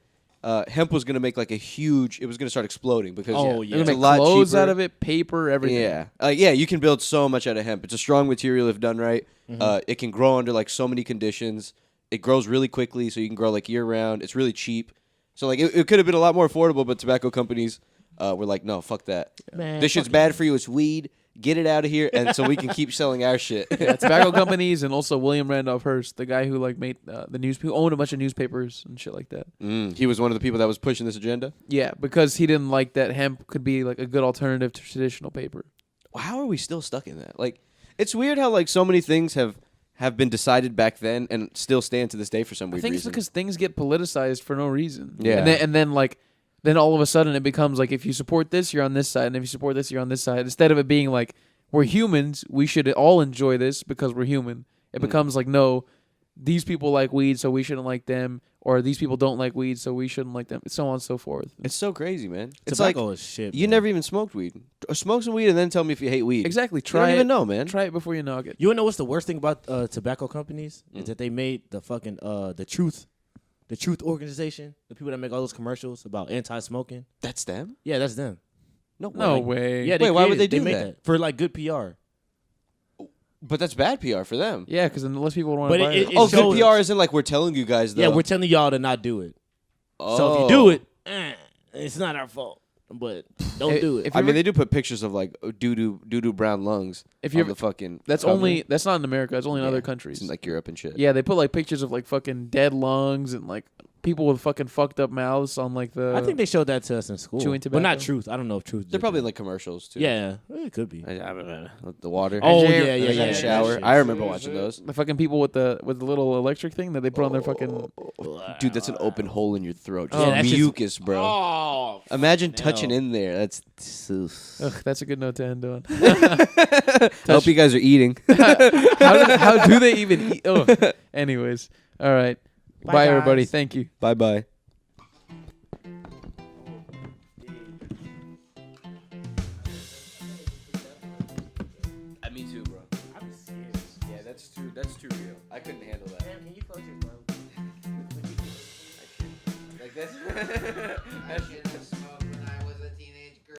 hemp was gonna make like a huge. It was gonna start exploding because
Oh,
it's
yeah.
They're
a
gonna make
lot
clothes
cheaper.
out of it, paper, everything.
Yeah, yeah. You can build so much out of hemp. It's a strong material if done right. It can grow under like so many conditions. It grows really quickly, so you can grow like year round. It's really cheap. So like it could have been a lot more affordable, but tobacco companies were like, no, fuck that.
Man,
This shit's
fuck
bad for you. It's weed. Get it out of here, and so we can keep selling our shit.
Yeah, tobacco companies, and also William Randolph Hearst, the guy who like made the news, who owned a bunch of newspapers and shit like that.
He was one of the people that was pushing this agenda.
Yeah, because he didn't like that hemp could be like a good alternative to traditional paper.
How are we still stuck in that? Like, it's weird how like so many things have been decided back then and still stand to this day for some
I
weird
think it's
reason.
because things get politicized for no reason.
Yeah.
and then all of a sudden it becomes like if you support this, you're on this side, and if you support this, you're on this side. Instead of it being like we're humans, we should all enjoy this because we're human. It becomes like no, these people like weed, so we shouldn't like them, or these people don't like weed, so we shouldn't like them, so on and so forth.
It's so crazy, man. It's
Tobacco
like
is shit.
you
man.
never even smoked weed. Smoke some weed and then tell me if you hate weed.
Exactly.
You
Try
don't
it.
even know, man.
Try it before you knock it.
You wanna know what's the worst thing about tobacco companies is that they made the fucking the truth organization, the people that make all those commercials about anti-smoking.
That's them?
Yeah, that's them.
No way.
No way.
Yeah,
Wait, why would
created-
they do
made
that?
for like good PR?
But that's bad PR for them.
Yeah, because unless people want to
But
buy
it-
it.
Oh,
shows-
good PR isn't like we're telling you guys though.
Yeah, we're telling y'all to not do it.
Oh.
So if you do it, it's not our fault. But don't
If-
do it.
if
I
you
mean,
ever-
they do put pictures of like doo-doo brown lungs
If
on
you
the fucking
That's
cover.
only that's not in America. It's only in other
It's
countries.
in like Europe and shit.
Yeah, they put like pictures of like fucking dead lungs and like people with fucking fucked up mouths on like the.
I think they showed that to us in school.
Chewing
But not
tobacco?
truth. I don't know if truth.
They're
did
probably
that.
in like commercials too.
Yeah, it could be.
The water.
Oh
Jam-
yeah, yeah,
They
yeah.
got
in
a
the shower.
that
I
shit.
remember watching those.
the fucking people with the little electric thing that they put on their fucking.
Dude, that's an open hole in your throat.
Yeah,
Just
that's just-
mucus, bro.
Oh,
Imagine
fucking
touching
hell.
in there. That's.
Ugh, that's a good note to end on.
I hope you guys are eating.
how do they even eat? Oh, anyways, all right.
Bye,
Bye everybody.
guys.
Thank you.
Bye bye. Me too, bro.
I'm scared.
Yeah, that's too real. I couldn't handle that.
Can you close your phone?
Like this. That shit.